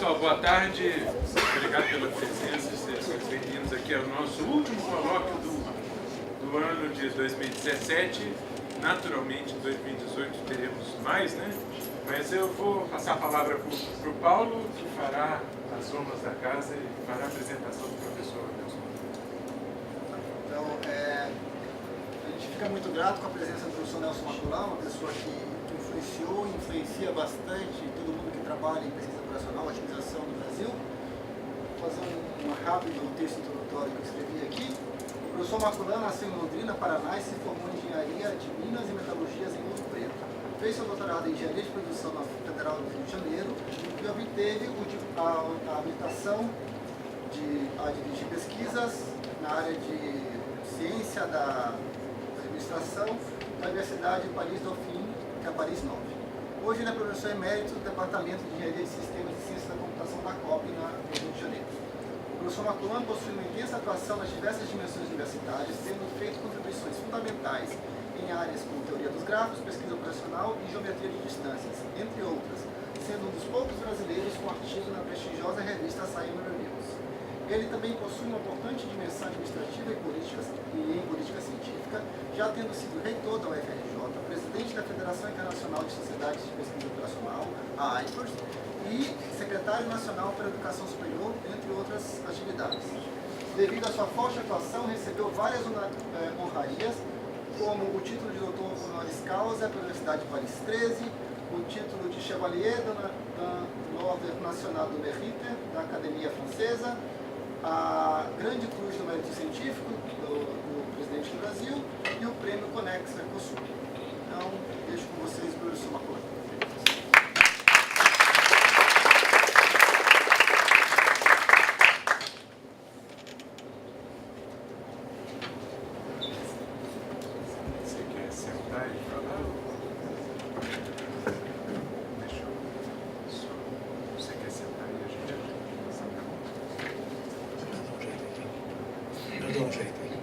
pessoal, boa tarde. Obrigado pela presença, sejam bem-vindos aqui ao nosso último colóquio do ano de 2017. Naturalmente, em 2018 teremos mais, né? Mas eu vou passar a palavra para o Paulo, que fará as honras da casa e fará a apresentação do professor Nelson. Então, a gente fica muito grato com a presença do professor Nelson Maculá, uma pessoa que influenciou e influencia bastante todo mundo que trabalha em pesquisa operacional, otimização no Brasil. Vou fazer um rápido texto introdutório que eu escrevi aqui. O professor Maculá nasceu em Londrina, Paraná, e se formou em Engenharia de Minas e Metalurgias em Ouro Preto. Fez seu doutorado em Engenharia de Produção na Federal do Rio de Janeiro e obteve a habilitação a dirigir pesquisas na área de ciência da administração da Universidade de Paris Dauphine, que é a Paris 9. Hoje ele é professor emérito do Departamento de Engenharia de Sistemas e Ciência da Computação da COP, no Rio de Janeiro. O professor Maculá possui uma intensa atuação nas diversas dimensões universitárias, tendo feito contribuições fundamentais em áreas como teoria dos grafos, pesquisa operacional e geometria de distâncias, entre outras, sendo um dos poucos brasileiros com artigo na prestigiosa revista Science Reviews. Ele também possui uma importante dimensão administrativa e em política científica, já tendo sido reitor da UFRJ, presidente da Federação Internacional de Sociedades de Pesquisa Operacional, a IPERS, e secretário nacional para a Educação Superior, entre outras atividades. Devido à sua forte atuação, recebeu várias honrarias, como o título de doutor honoris causa pela Universidade de Paris 13, o título de Chevalier d'Ordre National du Mérite da Academia Francesa, a Grande Cruz do Mérito Científico do presidente do Brasil e o prêmio Conex Mercosul. Então, deixo com vocês o professor Maculá. Você quer sentar e falar? Você quer sentar e a gente Eu dou um jeito aqui.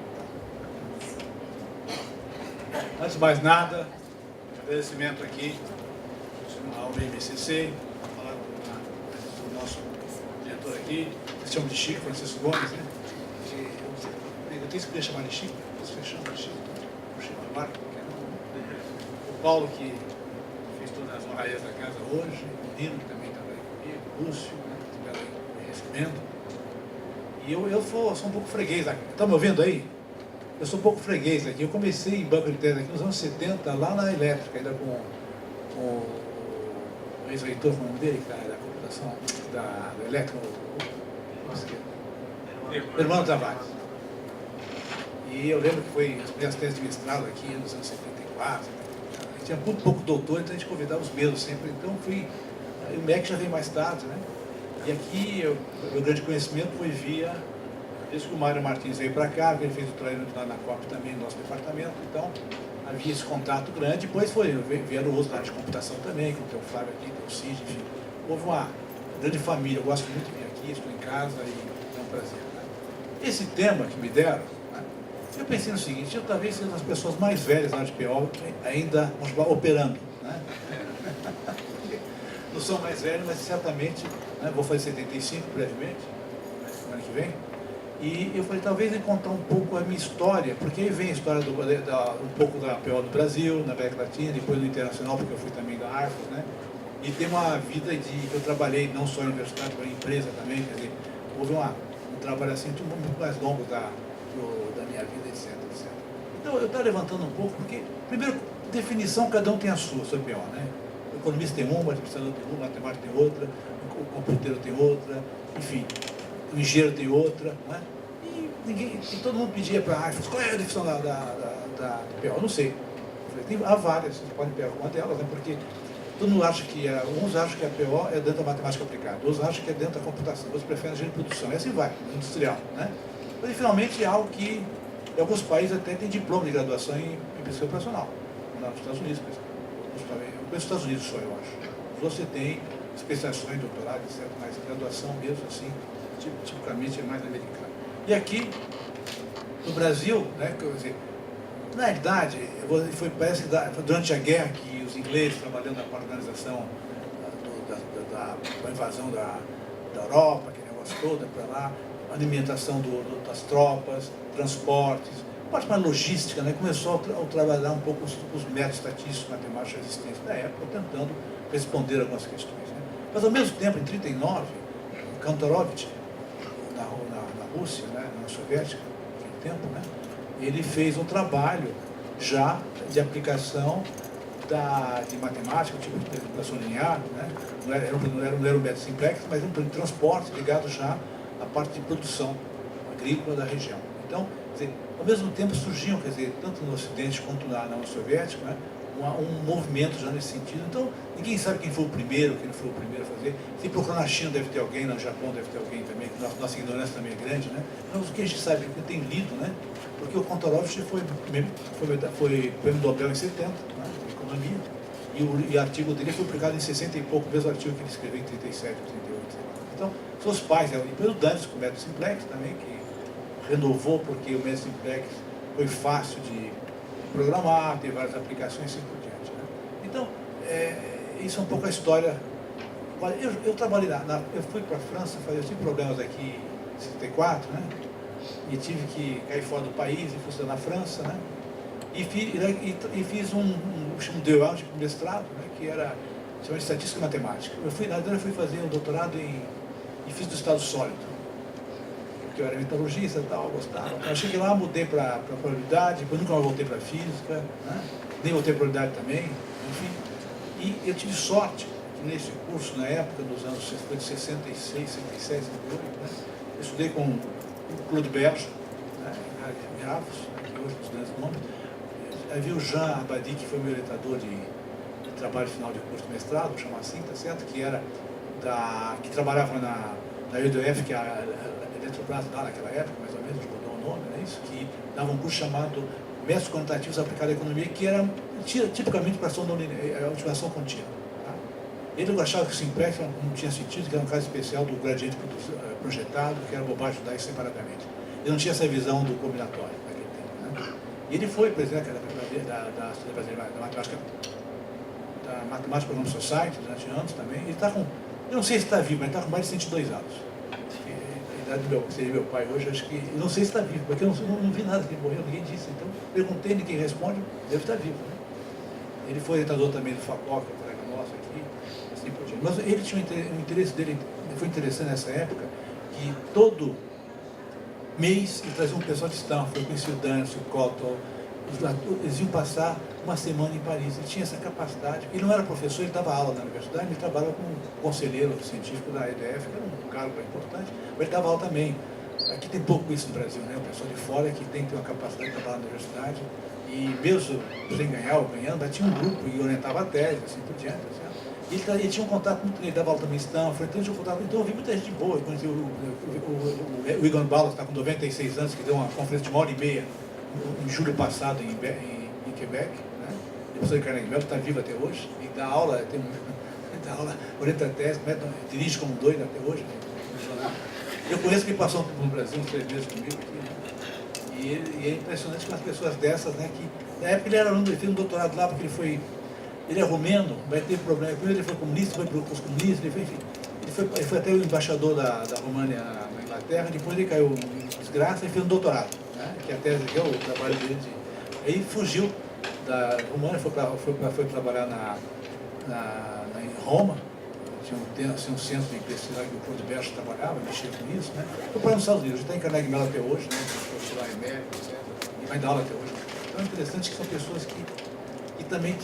Antes de mais nada, agradecimento aqui ao BMCC, ao nosso diretor aqui, que se chama de Chico, Francisco Gomes, né? Eu tenho que poder chamar de Chico, você chama de Chico, o Chico Marco, o Paulo, que fez todas as honrarias da casa hoje, o Nino, que também estava aí comigo, o Lúcio, né, que estiveram aí recebendo. E eu sou um pouco freguês aqui. Estão me ouvindo aí? Eu sou um pouco freguês aqui. Eu comecei em banco de tese aqui nos anos 70, lá na elétrica, ainda com o ex-reitor, o nome dele, que era da computação, da elétrica, Hermano Tavares. E eu lembro que foi as primeiras teses de mestrado aqui nos anos 74. A gente tinha muito pouco doutor, então a gente convidava os mesmos sempre. Então fui. O MEC já veio mais tarde, né? E aqui, o meu grande conhecimento foi via, desde que o Mário Martins veio para cá, que ele fez o treinamento lá na COP também, no nosso departamento, então havia esse contato grande. Depois vieram outros lá de computação também, que tem o Flávio aqui, tem o Cid, enfim. Houve uma grande família, eu gosto muito de vir aqui, estou em casa e é um prazer. Né? Esse tema que me deram, né, eu pensei no seguinte, eu talvez seja uma das pessoas mais velhas na área de PO, ainda, vamos falar, operando. Né? Não sou mais velho, mas certamente, né, vou fazer 75 brevemente, semana que vem, e eu falei, talvez eu contar um pouco a minha história, porque aí vem a história um pouco da PO do Brasil, na América Latina, depois do Internacional, porque eu fui também da ARFOS, né, e tem uma vida eu trabalhei não só em universidade, mas em empresa também, quer dizer, houve um trabalho assim, muito mais longo da minha vida, etc, etc. Então, eu estou levantando um pouco, porque, primeiro, definição, cada um tem a sua PO, né? O economista tem uma, o administrador tem uma, o matemático tem outra, o computeiro tem outra, enfim, o engenheiro tem outra, né? E todo mundo pedia para a ARFOS, qual é a definição da PO? Eu não sei. Eu falei, há várias, vocês podem pegar uma delas, né? Porque todo mundo acha que, uns acham que a PO é dentro da matemática aplicada, outros acham que é dentro da computação, outros preferem a engenharia de produção, e assim vai, industrial, né? Mas, finalmente, é algo que, em alguns países, até tem diploma de graduação em pesquisa operacional, nos Estados Unidos, por exemplo. Nos Estados Unidos só, eu acho. Você tem especializações, doutorado, etc., mas graduação mesmo, assim, tipicamente é mais americana. E aqui, no Brasil, né, quer dizer, na realidade, parece que durante a guerra que os ingleses, trabalhando com a organização da invasão da Europa, aquele negócio todo, para lá, alimentação das tropas, transportes, parte mais logística, né? Começou a trabalhar um pouco os métodos estatísticos, matemáticos existentes da época, tentando responder algumas questões. Né? Mas, ao mesmo tempo, em 1939, Kantorovich, na Rússia, né? Na Soviética, naquele tempo, né? Ele fez um trabalho já de aplicação de matemática, tipo de educação linear, né? Não era um método simplex, mas um transporte ligado já à parte de produção agrícola da região. Então, quer dizer, ao mesmo tempo surgiam, quer dizer, tanto no Ocidente quanto na União Soviética, né? Um movimento já nesse sentido. Então, ninguém sabe quem foi o primeiro, quem não foi o primeiro a fazer. Se procurar na China deve ter alguém, no Japão deve ter alguém também, que nossa ignorância também é grande, né? Mas o que a gente sabe, que tem lido, né? Porque o Kantorovich foi prêmio Nobel em 70, né? De economia, e o artigo dele foi publicado em 60 e pouco, o mesmo artigo que ele escreveu em 37, 38. Então, são os pais, e depois o Dantes com o método simplex também, que renovou porque o método simplex foi fácil de programar, ter várias aplicações e assim por diante. Né? Então, isso é um pouco a história. Eu trabalhei eu fui para a França, eu tive problemas aqui em 74, né? E tive que cair fora do país e fui estudar na França, né? E fiz um DEA, tipo mestrado, né? Que era chamado de Estatística e Matemática. Eu fui fazer um doutorado e fiz do estado sólido, porque eu era metalurgista e tal, gostava. Eu cheguei lá, mudei para probabilidade, depois nunca mais voltei para física, né? Nem voltei para probabilidade também, enfim. E eu tive sorte que nesse curso, na época, nos anos 66, 67, 68, né? Eu estudei com o Claude Berger, né? Em Ravos, que hoje é um dos grandes nomes. Havia o Jean Abadi, que foi meu orientador de trabalho final de curso de mestrado, vou chamar assim, tá certo? Que trabalhava na EDF, que é a Eletrobras lá naquela época, mais ou menos, mudou o nome, né? Isso, que dava um curso chamado Métodos Quantitativos Aplicados à Economia, que era tipicamente para a otimização contínua. Tá? Ele achava que o simplex não tinha sentido, que era um caso especial do gradiente projetado, que era bobagem estudar isso separadamente. Ele não tinha essa visão do combinatório naquele tempo. Né? E ele foi presidente da Sociedade Brasileira da Matemática, da Matemática Economic Society, durante anos também. Ele está com, eu não sei se está vivo, mas está com mais de 102 anos. A idade do seria meu pai hoje, acho que, eu não sei se está vivo, porque eu não vi nada que ele morreu, ninguém disse. Então, perguntei, ninguém responde, deve estar vivo. Né? Ele foi orientador também do FACOC, que é um colega nosso aqui, assim por diante. Mas ele tinha um interesse dele, foi interessante nessa época, que todo mês ele trazia um pessoal de Stanford, eu conheci o Dance, o Cotton, eles iam passar uma semana em Paris. Ele tinha essa capacidade. Ele não era professor, ele dava aula na universidade, ele trabalhava como conselheiro científico da EDF, que era um cargo importante, mas ele dava aula também. Aqui tem pouco isso no Brasil, né? O pessoal de fora que tem que ter uma capacidade de trabalhar na universidade, e mesmo sem ganhar ou ganhando, mas tinha um grupo e orientava a tese, assim por diante. Assim. Ele tinha um contato muito, ele dava aula também em Stanford, então eu vi muita gente boa. Eu conheci o Egon Ballas, que está com 96 anos, que deu uma conferência de 1h30 em julho passado em Quebec, né? O professor de Carnegie Mellon está vivo até hoje e dá aula, orienta a tese, dirige como doido até hoje. Né? Eu conheço quem passou no Brasil uns 3 meses comigo aqui, né? E é impressionante com as pessoas dessas, né? Que na época ele era aluno, ele fez um doutorado lá porque ele é romeno, mas teve problema. Primeiro ele foi comunista, foi para os comunistas, enfim. Ele foi até o embaixador da România na Inglaterra, depois ele caiu em desgraça e fez um doutorado. Né, que a tese que é o trabalho dele. Aí fugiu da România, foi trabalhar em Roma, tinha um centro de pesquisa que o Claude Berger trabalhava, mexia com isso, né? Foi para os Estados Unidos, está em Carnegie Mellon até hoje, né? Foi lá em América, etc. E vai dar aula até hoje. Então é interessante que são pessoas que também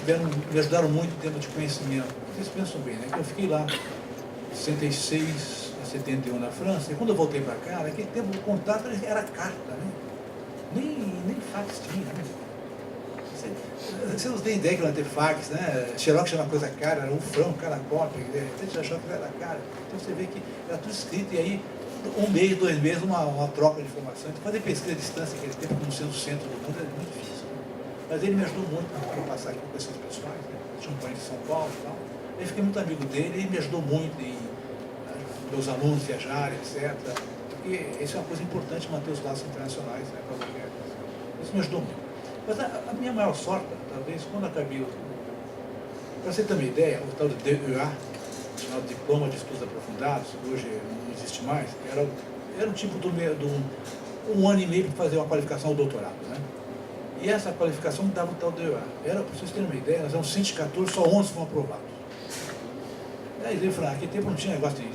me ajudaram muito em termos de conhecimento. Vocês pensam bem, né? Que eu fiquei lá de 66 a 71 na França, e quando eu voltei para cá, naquele tempo o contato era carta, né? Nem fax tinha, né? Você não tem ideia que não ia ter fax, né? Xerox era uma coisa cara, era um franco, cada cópia, de repente você achou que era cara. Então você vê que era tudo escrito, e aí, 1 mês, 2 meses, uma troca de informação. Então, fazer pesquisa à distância, naquele tempo, como sendo o centro do mundo, era muito difícil. Né? Mas ele me ajudou muito para passar aqui com pessoas pessoais, né? Eu tinha um pai de São Paulo e tal. Eu fiquei muito amigo dele, ele me ajudou muito em meus alunos viajarem, etc. Porque isso é uma coisa importante, manter os laços internacionais, né? Isso me ajudou muito. Mas a minha maior sorte, talvez, quando acabei, para você ter uma ideia, o tal de DEA, chamado Diploma de Estudos Aprofundados, que hoje não existe mais, era um tipo um ano e meio para fazer uma qualificação ao doutorado, né? E essa qualificação dava o tal DOA. Para vocês terem uma ideia, nós éramos 114, só 11 foram aprovados. Aí ele falou, naquele tempo não tinha negócio de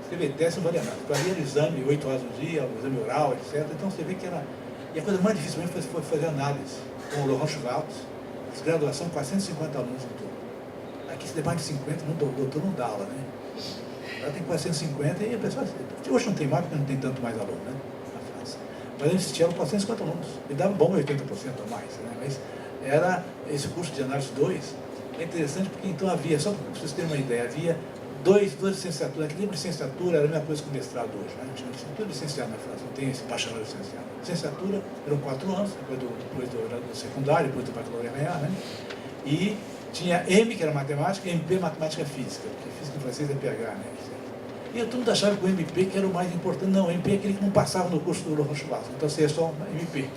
escrever teste, não valia nada. Fazia exame 8 horas no dia, exame oral, etc. Então você vê que era... E a coisa mais difícil mesmo foi fazer análise com o Laurent Schwartz, graduação, 450 alunos em todo. Aqui se tem mais de 50, o doutor não dá aula, né? Lá tem 450 e a pessoa... Hoje não tem mais, porque não tem tanto mais aluno, né? Na França. Mas eles tinham 450 alunos. E dava bom 80% a mais, né? Mas era esse curso de análise 2, é interessante porque então havia, só para vocês terem uma ideia, havia duas licenciaturas. Aquele livro de licenciatura era a mesma coisa que o mestrado hoje, né? Tinha licenciatura e licenciado na França, não tem esse bacharel licenciado. Licenciatura eram 4 anos, depois do secundário, depois do baccalaureat, né? E tinha M, que era matemática, e MP, matemática física, porque física em francês é PH, né? E todo mundo achava que o MP que era o mais importante. Não, o MP é aquele que não passava no curso do Laurent Schwartz, então seria só MP.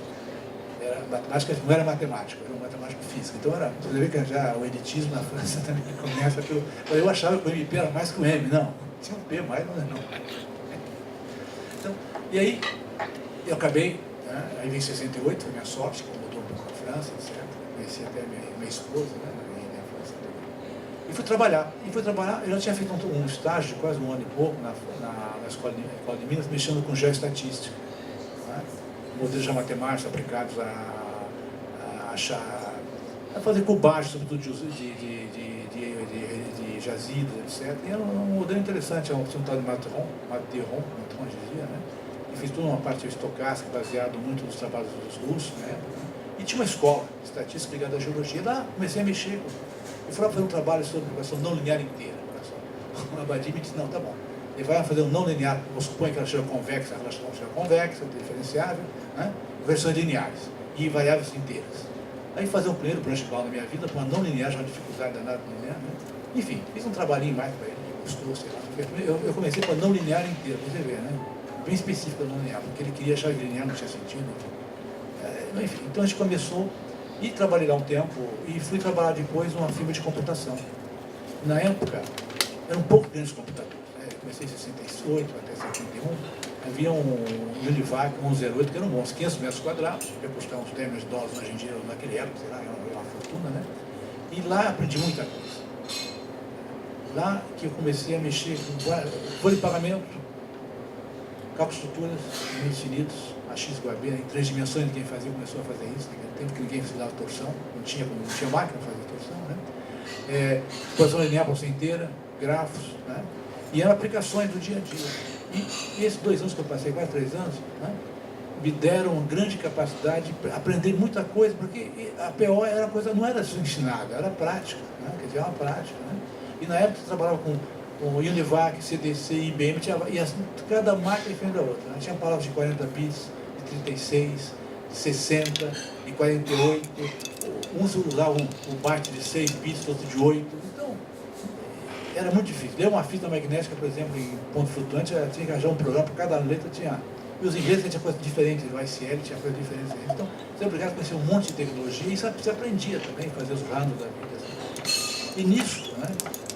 Era matemática, não era matemática, era matemática física. Então era, você vê que já o elitismo na França também começa pelo... Eu achava que o MP era mais que o M, não. Tinha um P mais, mas não. Então, e aí, eu acabei, né? Aí vem 68, foi minha sorte, que mudou um pouco a França, etc. Conheci até minha esposa, né? E fui trabalhar. Eu já tinha feito um estágio de quase um ano e pouco na escola de Minas, mexendo com geoestatística. Né? Modelos de matemática aplicados a fazer cubagem, sobretudo de jazidas, etc. E era um modelo interessante, um tal de Matron dizia, né? E fiz toda uma parte estocástica, baseado muito nos trabalhos dos russos, né? E tinha uma escola de estatística ligada à geologia. Lá comecei a mexer eu fui fazer um trabalho sobre equação não linear inteira. O Abadi me disse, não, tá bom. Ele vai fazer um não linear, vamos supor que ela seja convexa, a relação seja convexa, diferenciável, né? Versões lineares e variáveis inteiras. Aí fazer o primeiro branch-ball na minha vida, para uma não linear, já uma dificuldade danada não linear, né? Enfim, fiz um trabalhinho mais para ele, gostou, sei lá. Eu comecei com a não linear inteira, você vê, né? Bem específica não linear, porque ele queria achar que linear não tinha sentido. Enfim, então a gente começou... E trabalhei lá um tempo e fui trabalhar depois numa firma de computação. Na época, eram pouco grandes computadores. Né? Eu comecei em 68 até 71. Havia um Univac 108, que era uns 500 metros quadrados, que ia custar uns 10 milhões de dólares hoje em dia, naquele época, sei lá, era uma fortuna, né? E lá aprendi muita coisa. Lá que eu comecei a mexer com folha de pagamento, cálculos de estruturas, infinitos, AX igual em 3 dimensões, ninguém fazia, começou a fazer isso, naquele tempo que ninguém precisava de torção, não tinha máquina para fazer torção, né? Exposição linear para você inteira, grafos, né? E eram aplicações do dia a dia. E esses 2 anos que eu passei, quase 3 anos, né? Me deram uma grande capacidade de aprender muita coisa, porque a PO era coisa, não era ensinada, era prática, né? Quer dizer, era uma prática, né? E na época eu trabalhava com Univac, CDC, IBM, e assim, cada máquina é diferente da outra, né? Tinha palavras de 40 bits, 36, 60 e 48. Uns usavam um byte de 6 bits, outro de 8. Então, era muito difícil. Ler uma fita magnética, por exemplo, em ponto flutuante, tinha que arranjar um programa, para cada letra tinha... E os ingleses tinham coisas diferentes, o ICL tinha coisas diferentes. Então, você é obrigado a conhecer um monte de tecnologia e você aprendia também a fazer os randos da vida. Assim. E nisso, né,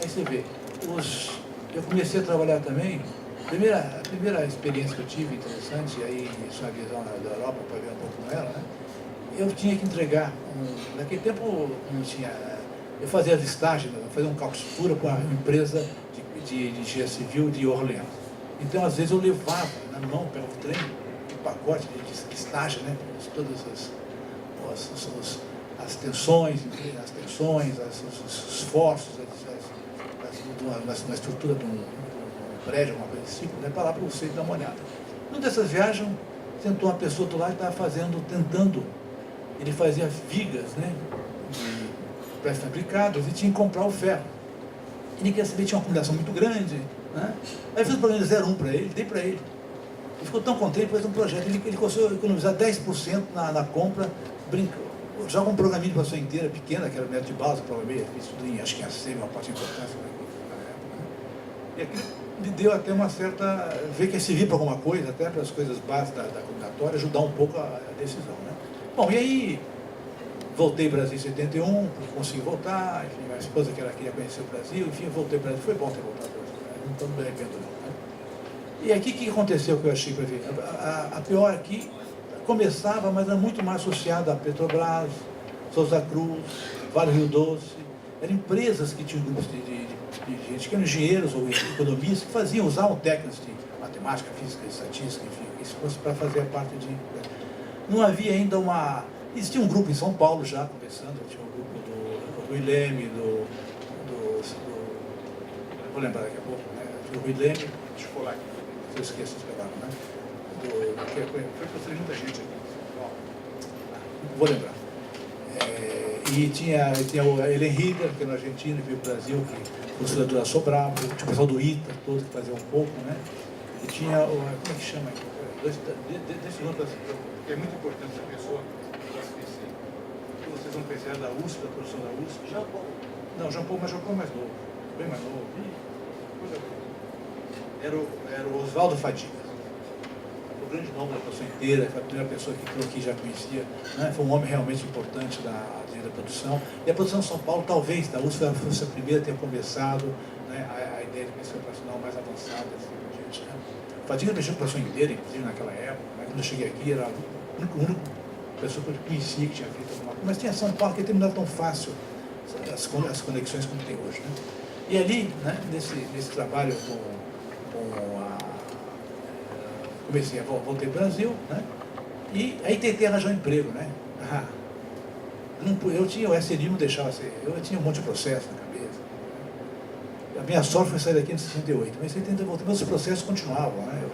aí você vê, eu comecei a trabalhar também. A primeira experiência que eu tive interessante, e aí sua visão da Europa para ver um pouco com ela, né? Eu tinha que entregar, naquele tempo não tinha, eu fazia as estágios, eu fazia um cálculo de estrutura com a empresa de engenharia civil de Orleans. Então, às vezes eu levava na mão, pegava o trem, um pacote de estágio, né? Todas as tensões, os esforços, na estrutura de um prédio, uma coisa desse tipo, né, para lá para você dar uma olhada. Numa dessas viagens, sentou uma pessoa do lado que estava tentando, ele fazia vigas, né, de pré-fabricadas e tinha que comprar o ferro. Ele queria saber, tinha uma acumulação muito grande, né? Aí eu fiz o programa de 01 para ele, dei para ele. Ele ficou tão contente, fez um projeto, ele conseguiu economizar 10% na compra, joga um programinho para a sua inteira, pequena, que era o método de base, programei, fiz tudo em, acho que em AC, uma parte de importância, e aquilo me deu até uma certa... ver que servir para alguma coisa, até para as coisas básicas da combinatória, ajudar um pouco a decisão, né? Bom, e aí Voltei para o Brasil em 71, consegui voltar, enfim, a esposa que ela queria conhecer o Brasil, enfim, voltei para o Brasil, foi bom ter voltado para o Brasil, não estou me arrependo não. Né? E aqui o que aconteceu que eu achei para ver? A pior aqui começava, mas era muito mais associada a Petrobras, Souza Cruz, Vale Rio Doce, eram empresas que tinham grupos de gente que eram engenheiros ou economistas que faziam, usavam técnicas de matemática, física, estatística, enfim, isso fosse para fazer a parte de... Não havia ainda uma... Existia um grupo em São Paulo já, começando, tinha um grupo do Wilhelm, vou lembrar daqui a pouco, né? Do Wilhelm, deixa eu colar aqui, se eu esqueço de pegar, né? Foi para muita gente aqui, vou lembrar. E tinha o Helen Hiller, que era argentino, que veio para o Brasil, que foi o cidadão da Sobrava, tinha o pessoal do ITA, todo que fazia um pouco, né? E tinha o... Como é que chama aqui? Desse nome, que é muito importante essa pessoa, eu esqueci. Vocês vão pensar da USP, da produção da USP. Japão. Não, Japão, mas Japão é mais novo, bem mais novo. Era o Oswaldo Fadiga. O grande nome da produção inteira, foi a primeira pessoa que já conhecia, né? Foi um homem realmente importante da produção. E a produção de São Paulo, talvez, da USP, fosse a primeira a ter começado, né, a ideia de pesquisa operacional mais avançada, assim, gente, né? O Fadiga mexeu com a produção inteira, inclusive naquela época, né? Quando eu cheguei aqui, era a única pessoa que eu conhecia que tinha feito alguma coisa. Mas tinha São Paulo que não era tão fácil as conexões como tem hoje, né? E ali, né, nesse trabalho comecei a voltar para o Brasil, né? E aí tentei arranjar um emprego, né? Eu tinha o SNI, não deixava ser, eu tinha um monte de processo na cabeça. A minha sorte foi sair daqui em 68, mas em 70 eu voltei, mas os processos continuavam, né?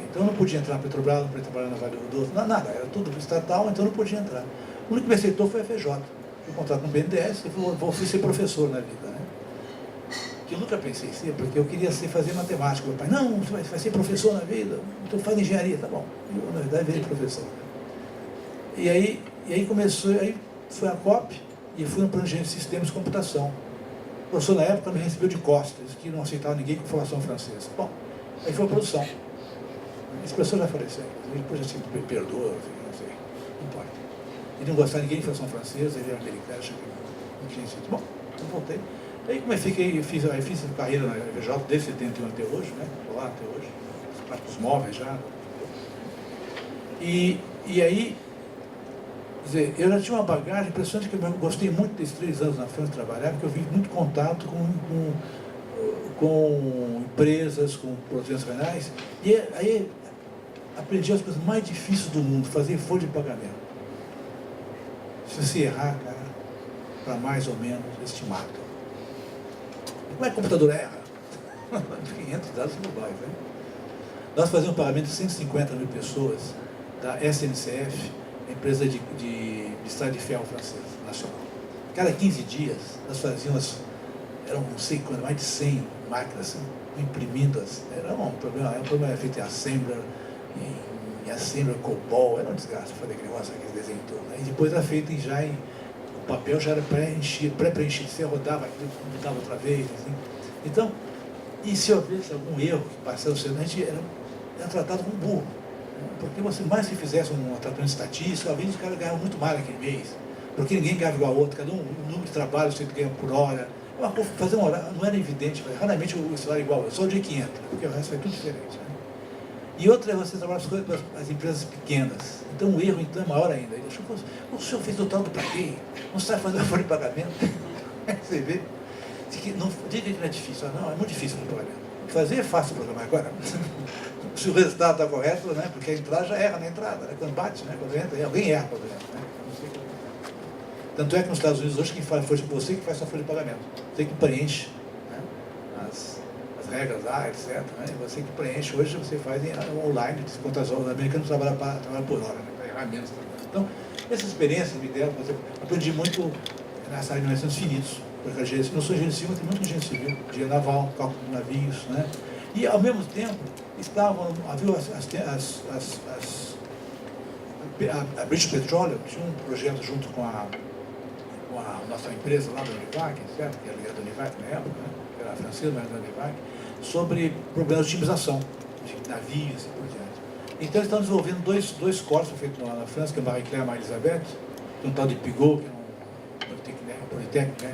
Então eu não podia entrar na Petrobras, não podia trabalhar na Vale do Doce, nada, era tudo estatal, então eu não podia entrar. O único que me aceitou foi a FJ. Fui contrato com o BNDES e vou ser professor na vida, né? Que eu nunca pensei em ser, porque eu queria fazer matemática. Meu pai, não, você vai ser professor na vida, então faz engenharia, tá bom. Eu, na verdade, virei professor. E aí começou, aí foi a COP e fui no plano de sistemas de computação. O professor, na época, me recebeu de costas, que não aceitava ninguém com formação francesa. Bom, aí foi a produção. Esse professor já faleceu, depois já se perdoa, não sei, não importa. Ele não gostava de ninguém de formação francesa, ele era americano, não tinha sentido. Bom, então voltei. Aí fiz carreira na FJ desde 71 até hoje, né? Estou lá até hoje, parte dos móveis já. E aí, quer dizer, eu já tinha uma bagagem impressionante, que eu gostei muito desses 3 anos na França trabalhar, porque eu vi muito contato com empresas, com produtos renais, e aí aprendi as coisas mais difíceis do mundo, fazer folha de pagamento. Se você errar, cara, para mais ou menos, eles te matam. Como é que o computador erra? 500 dados globais, né? Nós fazíamos um pagamento de 150 mil pessoas da SNCF, a empresa de estrada de ferro francesa, nacional. Cada 15 dias, nós fazíamos, eram não sei quanto, mais de 100 máquinas assim, imprimindo. Era um problema feito em Assembler, em Assembler, COBOL, era uma desgraça fazer aquele negócio, aquele desenho todo. Né? E depois era feito o papel já era pré-preenchido, você rodava aquilo, mudava outra vez, assim. Então, e se houvesse algum erro que passasse, a gente era tratado como burro. Porque você mais se fizesse um tratamento estatístico, às vezes os caras ganhavam muito mais naquele mês, porque ninguém ganhava igual ao outro, cada um, o número de trabalho você ganha por hora. Fazer uma hora não era evidente, raramente o salário igual, só o dia que entra, porque o resto foi tudo diferente. Né? E outra é você trabalhar as empresas pequenas. Então o erro então é maior ainda. O senhor fez o tal do pra quê? Não sabe fazer a folha de pagamento? Você vê? Não, diga que não é difícil. Não, é muito difícil o pagamento. Fazer é fácil programar agora. Se o resultado está correto, né? Porque a entrada já erra na entrada. Né? Quando bate, né? Quando entra, alguém erra o pagamento. Né? Tanto é que nos Estados Unidos hoje quem faz você que faz sua folha de pagamento. Você que preenche, né? as regras lá, etc. Né? Você que preenche, hoje você faz online, os americanos trabalham por hora, né? Para errar menos. Então, essa experiência me deram, aprendi muito nessa área de investimentos finitos, porque eu não sou engenheiro civil, mas tem muito engenheiro civil, engenheiro naval, cálculo de navios, né? E ao mesmo tempo havia a British Petroleum tinha um projeto junto com a nossa empresa lá da Univac, certo? Que era ligada à Univac na época, né? Que era francesa, mas era da Univac, sobre problemas de otimização de navios e por diante. Então eles estão desenvolvendo dois corpos feitos na França, que é o Marie Claire e a Marie Elisabeth, um tal de Pigot, que é Politécnico, né?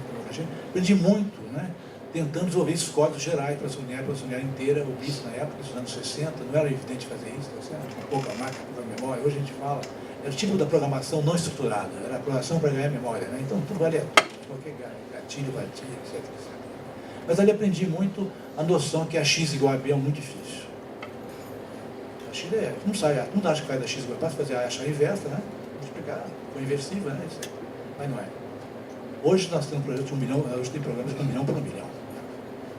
Aprendi muito, né? Tentando desenvolver esses códigos gerais para a Soniar inteira. Eu vi isso na época, nos anos 60, não era evidente fazer isso, tá certo? Tinha pouca máquina, pouca memória. Hoje a gente fala, era o tipo da programação não estruturada, era a programação para ganhar memória, né? Então tudo valia tudo, qualquer gatilho, etc. Mas ali aprendi muito a noção que a x igual a b é muito difícil. A x não sai, todo mundo acha que faz da x igual a b, basta fazer a inversa, né? Multiplicar com inversível, né? Isso aí. Mas não é. Hoje nós temos projetos de 1 milhão, hoje tem programas de 1 milhão por 1 milhão.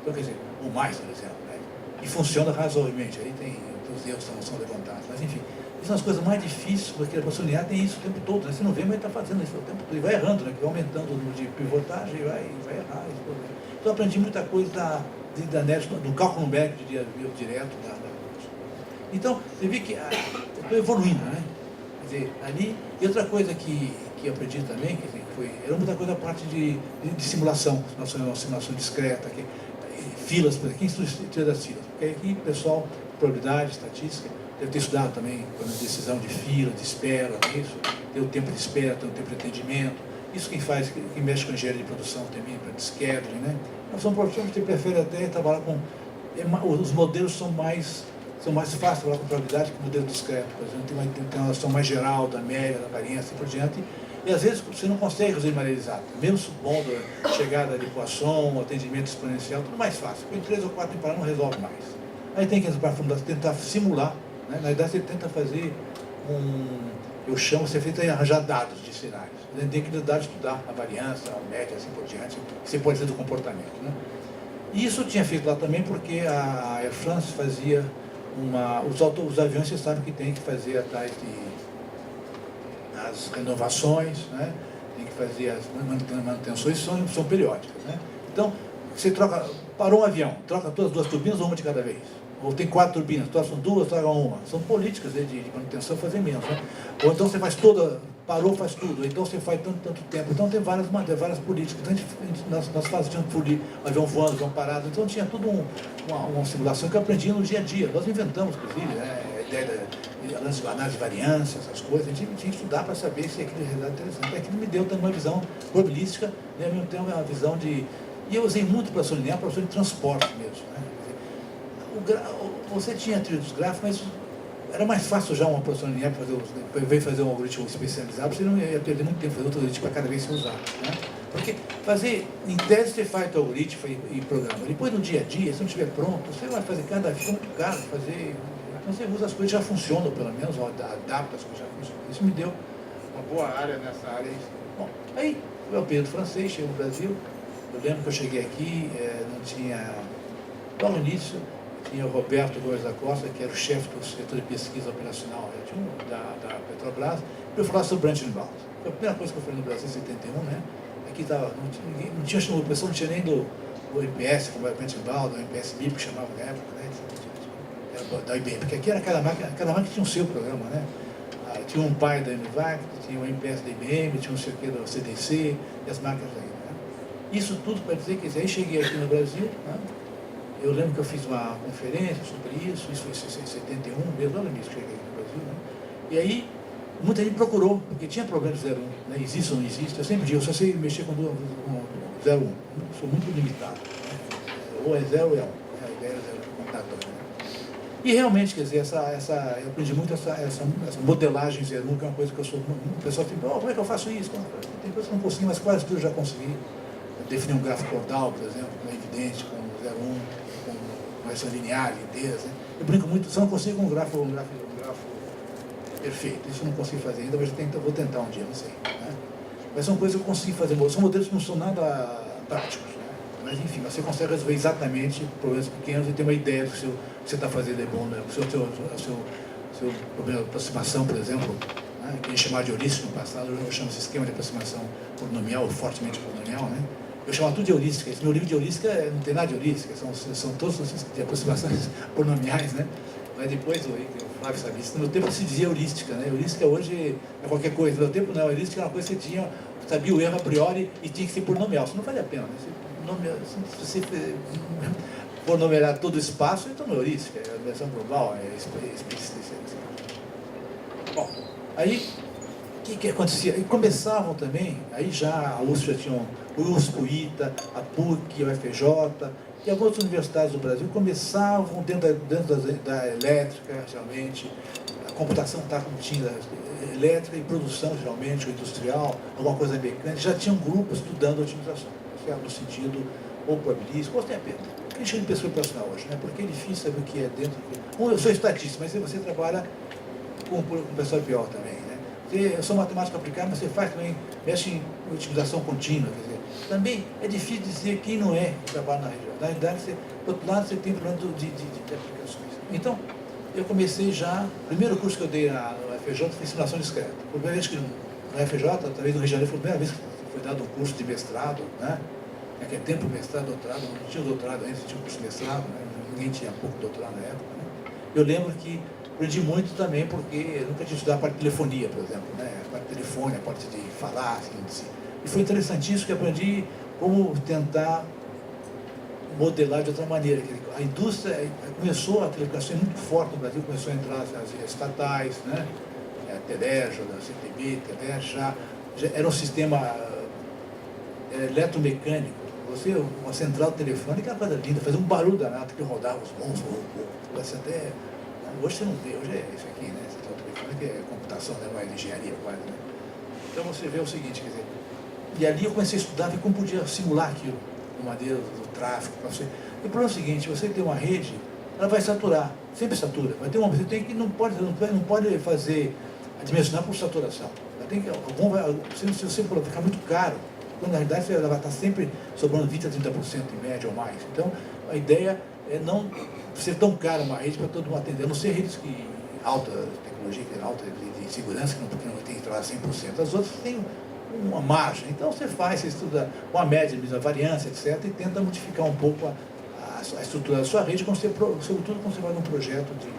Então, quer dizer, ou mais, por exemplo, né? E funciona razoavelmente, aí tem os erros são levantados, mas enfim, isso são as coisas mais difíceis, porque a Bolsonaro tem isso o tempo todo, né? Você não vê, mas está fazendo isso o tempo todo, e vai errando, né? Vai aumentando o número de pivotagem e vai errar. Então, eu aprendi muita coisa da NET, do cálculo numérico direto Então, você vê que eu estou evoluindo, né? Quer dizer, ali, e outra coisa que eu aprendi também, quer dizer, era muita coisa a parte de simulação, simulação discreta, filas, por exemplo, quem estuda das filas? Porque aqui, pessoal, probabilidade, estatística, deve ter estudado também, decisão de fila, de espera, isso, tem o tempo de espera, tem o tempo de atendimento, isso quem faz, quem mexe com engenharia de produção também, para scheduling, né? Nós somos profissionais que preferem até trabalhar com, os modelos são mais fáceis trabalhar com probabilidade que o modelo discreto, por exemplo, tem uma noção mais geral da média, da variância e assim por diante. E às vezes você não consegue resolver de maneira exata. Mesmo supondo a chegada de equação, atendimento exponencial, tudo mais fácil. Com 3 ou 4 em paralelo não resolve mais. Aí tem que tentar simular, né? Na verdade você tenta fazer você tenta arranjar dados de sinais. Tem que dar estudar a variância, a média, assim por diante, que você pode dizer do comportamento, né? E isso eu tinha feito lá também porque a Air France fazia os aviões, vocês sabem que tem que fazer atrás as renovações, né? Tem que fazer as manutenções, são periódicas, né? Então, você parou um avião, troca todas as 2 turbinas ou uma de cada vez. Ou tem 4 turbinas, troca 2, troca uma. São políticas de manutenção fazer menos, né? Ou então você faz parou, faz tudo. Ou então você faz tanto tempo. Então tem várias políticas. Então, nós fazíamos avião voando, avião parado. Então tinha tudo uma simulação que eu aprendi no dia a dia. Nós inventamos, inclusive, né? A ideia de análise de variância, essas coisas. A gente tinha que estudar para saber se aquele resultado é interessante. Aquilo me deu também uma visão probabilística, e ao mesmo tempo uma visão de... E eu usei muito para linear, para de transporte mesmo, né? Você tinha trilha dos gráficos, mas era mais fácil já uma professora linear para fazer um algoritmo especializado, você não ia perder muito tempo fazer outro algoritmo para cada vez se usar, né? Porque em tese você faz o algoritmo e programa. Depois no dia a dia, se não estiver pronto, você vai fazer cada vez, muito caro fazer. Então você usa as coisas que já funcionam, pelo menos, adapta as coisas que já funcionam. Isso me deu uma boa área nessa área. Bom, aí o Pedro francês chegou no Brasil. Eu lembro que eu cheguei aqui, não tinha. Logo no início, tinha o Roberto Gomes da Costa, que era o chefe do setor de pesquisa operacional da Petrobras, para eu falar sobre Branchenbald. Foi a primeira coisa que eu falei no Brasil em 71, né? Aqui não tinha, o pessoal não tinha nem do MPS, como era o Branchenbald, o MPS MIP, que chamava na época, né? Era da IBM, porque aqui era cada máquina tinha o seu programa, né? Tinha um pai da MVAC, tinha o MPS da IBM, tinha um sei o que do CDC, e as máquinas aí, né? Isso tudo para dizer que aí cheguei aqui no Brasil, né? Eu lembro que eu fiz uma conferência sobre isso foi em 71, mesmo lá no início que cheguei aqui no Brasil, né? E aí, muita gente procurou, porque tinha problema de 01, né? Existe ou não existe, eu sempre digo, eu só sei mexer com 01, sou muito limitado, né? Ou é 0 ou é 1, a ideia é 0, contato, né? E realmente, quer dizer, eu aprendi muito essa modelagem 01, que é uma coisa que eu sou, o pessoal fica, como é que eu faço isso? Tem coisas que eu não consigo, mas quase tudo eu já consegui. Definir um gráfico cordal, por exemplo, com evidente, com 01, com essa linear inteiras, né? Eu brinco muito, só não consigo um gráfico perfeito, isso eu não consigo fazer ainda, mas vou tentar um dia, não sei, né? Mas são coisas que eu consigo fazer, são modelos que não são nada práticos, né? Mas enfim, você consegue resolver exatamente problemas pequenos e ter uma ideia do que você está fazendo é bom, né? O seu problema de aproximação, por exemplo, né? Que a gente chamava de heurística no passado, eu chamo esse esquema de aproximação polinomial, ou fortemente polinomial, né? Eu chamava tudo de heurística. Esse meu livro de heurística não tem nada de heurística, são todos de aproximações polinomiais, né? Mas depois, o Flávio sabe isso, no meu tempo se dizia heurística, né? Heurística hoje é qualquer coisa, no meu tempo não, heurística era uma coisa que você sabia o erro a priori e tinha que ser polinomial, isso não vale a pena, né? Se você for numerar todo o espaço, então não é heurística, é a versão global, é explicitância. Bom, aí que acontecia? E começavam também, aí já a USP já tinha o USP, o ITA, a PUC, o FJ, e algumas universidades do Brasil começavam dentro da elétrica, geralmente, a computação está como tinha elétrica e produção, geralmente, ou industrial, alguma coisa mecânica, já tinham grupos estudando otimização, no sentido ou probabilístico, ou até apenas. A gente chama de pessoa operacional hoje, né? Porque é difícil saber o que é dentro. Eu sou estatístico, mas você trabalha com pessoal pior também, né? Eu sou matemático aplicado, mas você faz também, mexe em otimização contínua, quer dizer, também é difícil dizer quem não é que trabalha na região. Na realidade, do outro lado, você tem problema de aplicações. Então, eu comecei já, o primeiro curso que eu dei na FJ foi simulação discreta. A primeira vez que na FJ, talvez no Rio de Janeiro, foi a primeira vez que foi dado um curso de mestrado, né? Naquele tempo, mestrado, doutorado, não tinha doutorado ainda, tinha um curso de mestrado, né? Ninguém tinha pouco doutorado na época. Né? Eu lembro que aprendi muito também, porque eu nunca tinha estudado a parte de telefonia, por exemplo, né? A parte de telefone, a parte de falar, assim. E foi interessantíssimo que aprendi como tentar modelar de outra maneira. A indústria começou, a telecomunicação é muito forte no Brasil, começou a entrar as estatais, né? A Telérgio, a CTB, Telérgio, já era um sistema eletromecânico. Uma central telefônica era uma coisa linda, fazia um barulho danado que rodava os mãos, até. Hoje você não vê, hoje é isso aqui, né? Central telefônica é computação, né? Mais engenharia quase, né? Então você vê o seguinte, quer dizer, e ali eu comecei a estudar, ver como podia simular aquilo, de maneira do tráfego. E o problema é o seguinte, você tem uma rede, ela vai saturar, sempre satura. Vai ter você tem que, não pode fazer, dimensionar por saturação. Tem que, se você for ficar muito caro, quando na realidade ela vai estar sempre sobrando 20% a 30% em média ou mais. Então, a ideia é não ser tão caro uma rede para todo mundo atender, a não ser redes que alta tecnologia, alta de segurança, que não tem que trabalhar 100%. As outras têm uma margem. Então, você estuda uma média, a variância, etc., e tenta modificar um pouco a estrutura da sua rede, sobretudo quando você vai num projeto de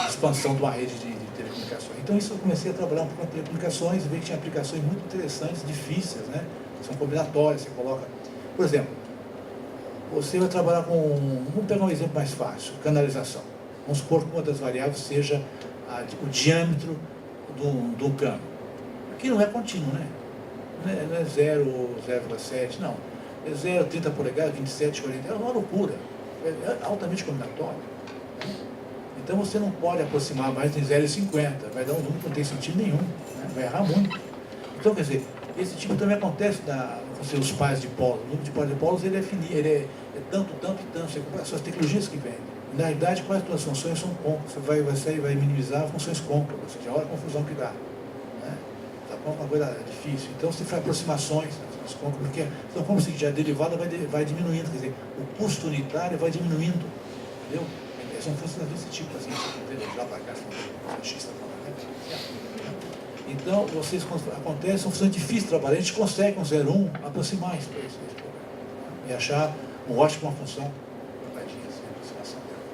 expansão de uma rede de telecomunicações. Então, isso eu comecei a trabalhar um pouco com telecomunicações e vi que tinha aplicações muito interessantes, difíceis, né? São combinatórias, você coloca... Por exemplo, você vai trabalhar com... Vamos pegar um exemplo mais fácil, canalização. Vamos supor que uma das variáveis seja o diâmetro do cano. Aqui não é contínuo, né? Não é 0, 0,7, não. É 0,30 polegadas, 27, 40, é uma loucura. É altamente combinatório. Então você não pode aproximar mais de 0,50, vai dar um número que não tem sentido nenhum, né? Vai errar muito. Então, quer dizer, esse tipo também acontece com os pares de polos. O número de pares de polos ele é tanto e tanto. Você compara as tecnologias que vêm. Na realidade, quase todas as funções são côncavas. Você vai minimizar funções côncavas, ou seja, olha a confusão que dá. Né? Tá bom? Uma coisa difícil. Então você faz aproximações, porque então, como se já a derivada vai diminuindo, quer dizer, o custo unitário vai diminuindo. Entendeu? São funções desse tipo, assim, lá para cá, então, vocês acontece, são funções difíceis de trabalhar, a gente consegue com 0,1 aproximar isso e achar um ótimo uma função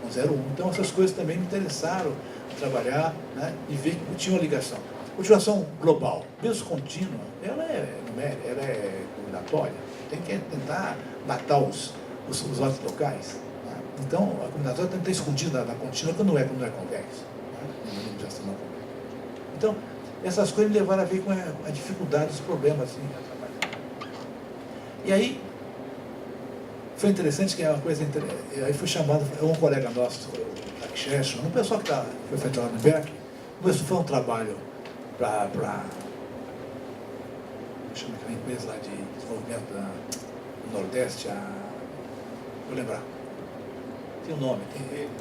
com 0,1. Então, essas coisas também me interessaram trabalhar, né, e ver que tinha uma ligação. Utilização global, mesmo contínua, ela é numérica, ela é combinatória, tem que tentar matar os lotes locais. Então, a combinatória tem que estar escondida na contínua quando não é convexo. Né? Então, essas coisas me levaram a ver com a dificuldade, os problemas. Assim, e aí, foi interessante que é uma coisa... Aí foi chamado, um colega nosso, o Akshesha, um pessoal que foi feito lá no BEC, começou a fazer um trabalho para chama aquela empresa lá de desenvolvimento do Nordeste, vou lembrar. Tem um nome,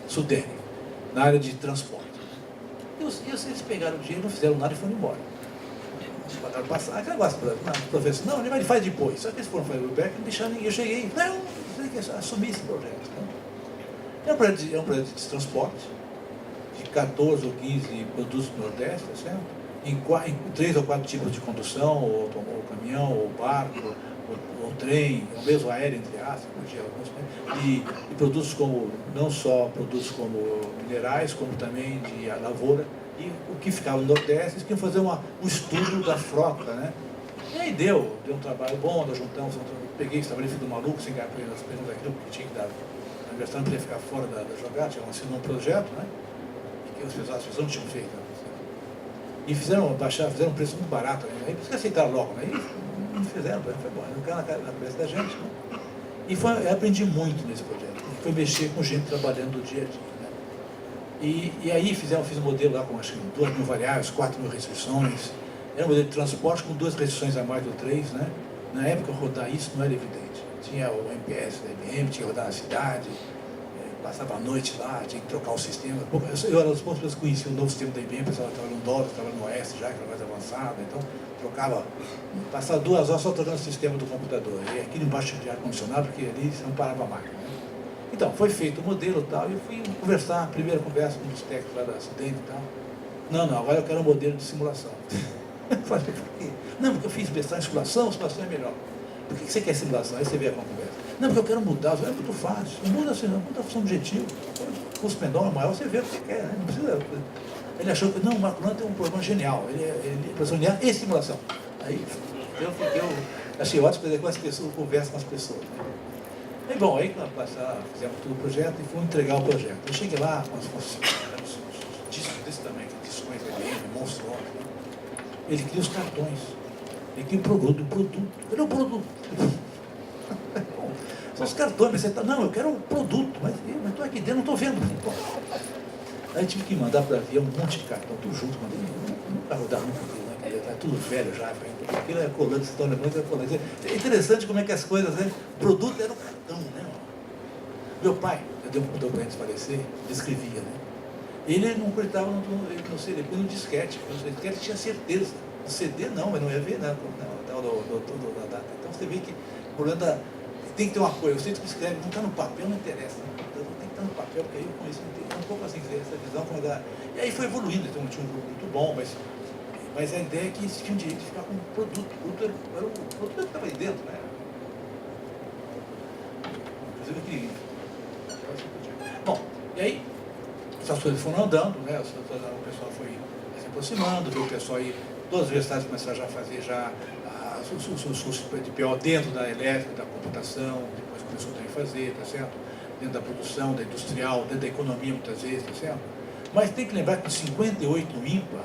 Sudene, na área de transporte. E eles pegaram o dinheiro, não fizeram nada e foram embora. Eles pagaram passar, aquele negócio, o professor, não, ele vai depois. Só que eles foram fazer o back, não deixaram ninguém. Eu cheguei, não, tem que assumir esse projeto. Né? É um projeto de transporte, de 14 ou 15 produtos do Nordeste, certo? Em 3 ou 4 tipos de condução, ou caminhão, ou barco, ou trem, ou mesmo aéreo, entre aspas, e produtos como, não só produtos como minerais, como também de lavoura, e o que ficava no Nordeste, eles queriam fazer um estudo da frota, né? E aí deu um trabalho bom, nós juntamos, peguei esse trabalho do maluco, sem ganhar nós pegamos aquilo que tinha que dar, a universidade não podia ficar fora da jogada, tinha sido um projeto, né? E que as pessoas não tinham feito. E fizeram um preço muito barato. Né? Aí por isso que aceitaram logo. Né? E não fizeram, foi bom. Não caiu na cabeça da gente. Né? E eu aprendi muito nesse projeto. Foi mexer com gente trabalhando do dia a dia. Né? E aí fiz um modelo lá com acho que 2.000 variáveis, 4.000 restrições. Era um modelo de transporte com 2 restrições a mais do 3. Né? Na época, rodar isso não era evidente. Tinha o MPS da IBM, tinha que rodar na cidade, passava a noite lá, tinha que trocar o sistema. Eu era das poucas pessoas que conheciam o novo sistema da IBM, o pessoal estava no DOS, estava no OS já, que era mais avançado, então passava 2 horas só trocando o sistema do computador. E aquilo embaixo de ar-condicionado, porque ali você não parava a máquina. Né? Então, foi feito o modelo e tal, e eu fui conversar, a primeira conversa com os técnicos lá da Acidente e tal. Não, agora eu quero um modelo de simulação. Eu falei, por quê? Não, porque eu fiz mestrado em simulação é melhor. Por que você quer simulação? Aí você vê a conversa. Não, porque eu quero mudar. É muito fácil. Não muda assim, não. Muda a função objetivo. O custo menor, maior, você vê o que você quer. Né? Não precisa. Ele achou que, não, o Marco Lano tem um problema genial. Ele é professor linear e simulação. Aí eu achei ótimo fazer com as pessoas, conversa com as pessoas. Né? E bom, aí fizemos todo o projeto e fomos entregar o projeto. Eu cheguei lá com os discos desse tamanho, discos monstruosos. Né? Ele queria os cartões. Ele queria o produto. Ele é o produto. São os cartões, mas você tá, não, eu quero um produto, mas eu estou aqui dentro, não estou vendo. Aí tive que mandar para via um monte de cartão, tudo junto, mandei, não vai rodar nunca, né? Está tudo velho já, aquilo é colante, vocês estão lembrando, é colante. É interessante como é que as coisas, né? O produto era o cartão, né? Meu pai, eu dei um computador para ele falecer, ele escrevia, né? Ele não acreditava no CD, porque no disquete, tinha certeza. No CD não, mas não ia ver, né? Da data. Então você vê que o problema tem que ter um apoio. Eu sei que escreve, não está no papel, não interessa. Né? Tem que estar no papel, porque aí eu conheço, um pouco assim, essa visão. E aí foi evoluindo, então tinha um grupo muito bom, mas a ideia é que eles tinham direito de ficar com o produto. O produto era o produto que estava aí dentro, né? Inclusive aquele. Bom, e aí, essas coisas foram andando, né? O pessoal foi se aproximando, viu o pessoal aí, todas as universidades começaram já a fazer os cursos de PO dentro da elétrica, da computação, depois começou também a fazer, tá certo? Dentro da produção, da industrial, dentro da economia muitas vezes, tá certo? Mas tem que lembrar que em 58 no IMPA,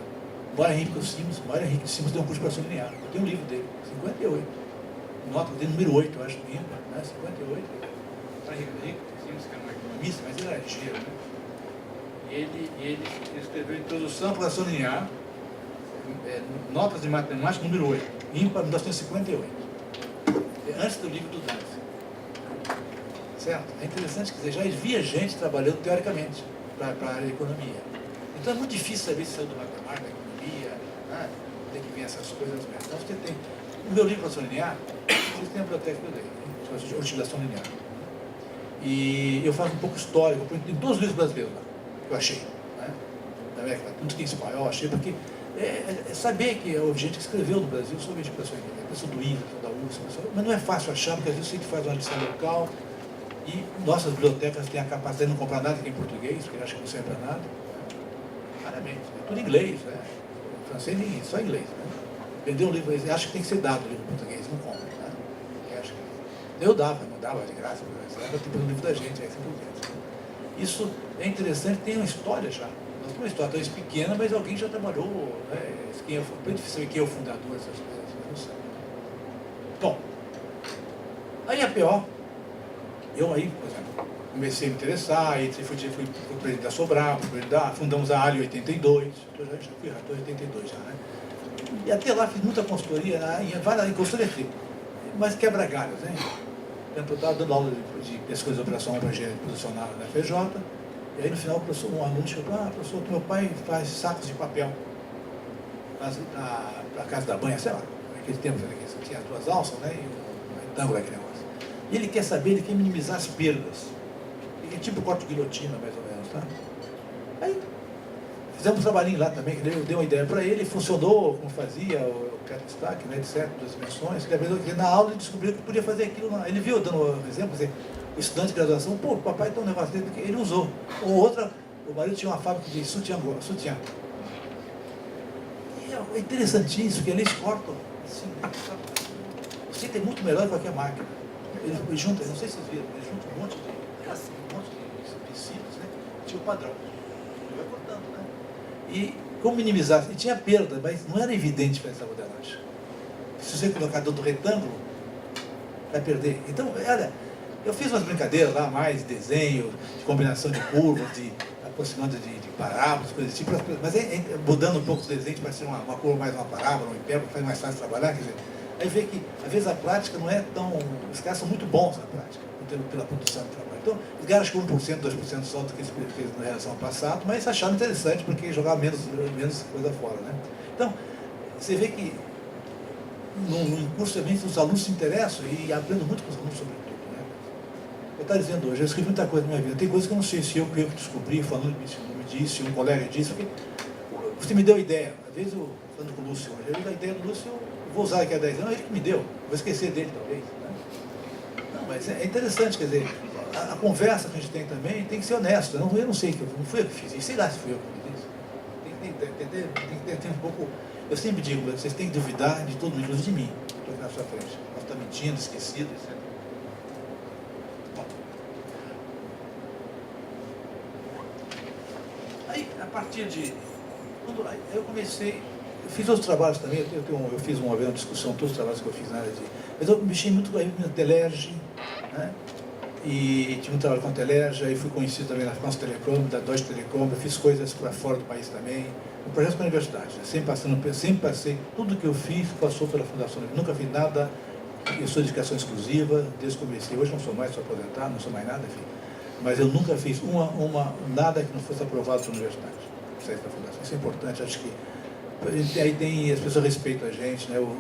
o Mário Henrique Simons deu um curso de operação linear. Eu tenho um livro dele, 58. Nota dele número 8, eu acho, do IMPA, né? 58. Mário Henrique Simons, que era um economista, mas ele era engenheiro, né? Ele escreveu Introdução à Operação Linear, Notas de Matemática, número 8, IMPA 1958, antes do livro do Dantas. Certo? É interessante, quer dizer, já havia gente trabalhando teoricamente para a área de economia. Então é muito difícil saber se saiu do matemática, da economia, né? Tem que ver essas coisas mesmo. Então você tem, no meu livro Operação Linear, vocês têm a biblioteca que eu dei, de utilização linear. E eu faço um pouco histórico, em todos os livros brasileiros lá, que eu achei. Né? Tudo que em espanhol eu achei, porque saber que o gente que escreveu no Brasil sobre a educação linear, a pessoa do INCA, da USP, mas não é fácil achar, porque às vezes você tem que fazer uma lição local, e nossas bibliotecas têm a capacidade de não comprar nada que é em português, porque acho que não serve para nada. Raramente. É tudo em inglês, né? O francês só em inglês. Né? Vender um livro, acho que tem que ser dado o livro em português, não compra. Né? Acho que eu dava de graça, mas era tipo o livro da gente, aí sempre. Isso é interessante, tem uma história já. Nós temos uma história talvez pequena, mas alguém já trabalhou, né? É difícil saber quem é o fundador dessas coisas, não sei. Bom, aí a PO, eu aí, por exemplo, comecei a me interessar, aí fui presidente da Sobral, fundamos a ALI em 82, eu já fui rator em 82 já, né? E até lá fiz muita consultoria, em consultoria, mas quebra galhos, né? Eu estava dando aula de pesquisa de operação evangelho producional na FJ, e aí no final um aluno chegou, professor, meu pai faz sacos de papel para a casa da banha, sei lá, naquele tempo que tinha as duas alças, né? E um retângulo aquele negócio. E ele quer saber, ele quer minimizar as perdas. É tipo corte-guilhotina, mais ou menos, tá? Aí, fizemos um trabalhinho lá também, que eu dei uma ideia para ele, funcionou como fazia o destaque, né, etc., das dimensões, que na aula ele descobriu que podia fazer aquilo lá. Ele viu, dando um exemplo, o estudante de graduação, pô, o papai tem um negócio dele, porque ele usou. Ou outra, o marido tinha uma fábrica de sutiã. E é interessantíssimo que eles cortam, assim, você tem muito melhor que qualquer máquina. Ele junta, não sei se vocês viram, ele junta um monte de tecidos, né? Tinha o padrão. Ele vai cortando, né? como minimizar, e tinha perda, mas não era evidente para essa modelagem. Se você colocar dentro do retângulo, vai perder. Então, olha, eu fiz umas brincadeiras lá, mais de desenho, de combinação de curvas, de aproximando de parábolas, coisas tipo, mas mudando um pouco os desenhos para ser uma curva mais uma parábola, um hipérbole, faz mais fácil trabalhar, quer dizer, aí vê que, às vezes, a prática não é tão... Os caras são muito bons na prática, pela produção do trabalho. Então, os caras com 1%, 2% só do que eles fez na relação ao passado, mas acharam interessante porque jogavam menos coisa fora, né? Então, você vê que no curso também os alunos se interessam e aprendem muito com os alunos sobre tudo, né? Eu estava dizendo hoje, eu escrevi muita coisa na minha vida, tem coisas que eu não sei se eu descobri, falando me disse, um colega disse, porque você me deu a ideia, às vezes eu, falando com o Lúcio hoje, a ideia do Lúcio eu vou usar daqui a 10 anos, ele que me deu, vou esquecer dele talvez, né? Não, mas é interessante, quer dizer, a conversa que a gente tem também tem que ser honesta, eu não sei, não fui eu que fiz isso, sei lá se fui eu que fiz isso, tem que ter um pouco, eu sempre digo, vocês têm que duvidar de todo mundo, inclusive de mim, estou aqui na sua frente, posso estar mentindo, esquecido, etc. Bom. Aí, a partir de... Quando eu comecei, eu fiz outros trabalhos também, eu fiz uma vez uma discussão, todos os trabalhos que eu fiz na área de... Mas eu mexi muito com a Telerge, né? E tive um trabalho com a Telerge, aí fui conhecido também na France Telecom, da Deutsche Telekom, eu fiz coisas para fora do país também, um projeto com a universidade, né? Sempre passei, tudo que eu fiz passou pela Fundação, nunca fiz nada, eu sou de educação exclusiva, desde que comecei, hoje não sou mais, sou aposentado, não sou mais nada, enfim, mas eu nunca fiz nada que não fosse aprovado pela universidade, da Fundação, isso é importante, acho que aí tem, as pessoas respeitam a gente, né? O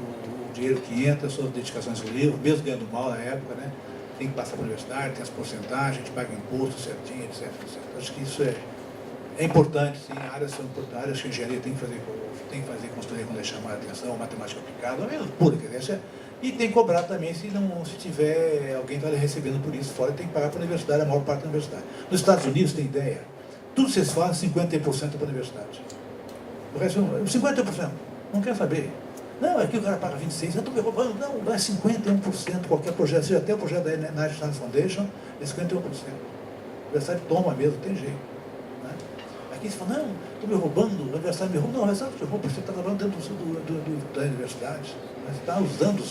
dinheiro que entra, sua dedicação exclusiva, mesmo ganhando mal na época, né? Tem que passar para a universidade, tem as porcentagens, a gente paga imposto certinho, etc. Acho que isso é importante, sim, áreas são importantes, áreas que a engenharia tem que fazer consultoria quando é chamada a atenção, matemática aplicada, mesmo pura, quer dizer, e tem que cobrar também se tiver alguém que está recebendo por isso fora, tem que pagar para a universidade, a maior parte da universidade. Nos Estados Unidos, tem ideia, tudo que vocês fazem, 50% para a universidade. O resto, 50%, não quer saber. Não, aqui o cara paga 26%, eu estou me roubando. Não, é 51%, qualquer projeto, seja até o projeto da National Science Foundation, é 51%. O universidade toma mesmo, tem jeito. Né? Aqui você fala, não, estou me roubando, o universidade me rouba. Não, o universidade te rouba, você está trabalhando dentro da universidade. Você está usando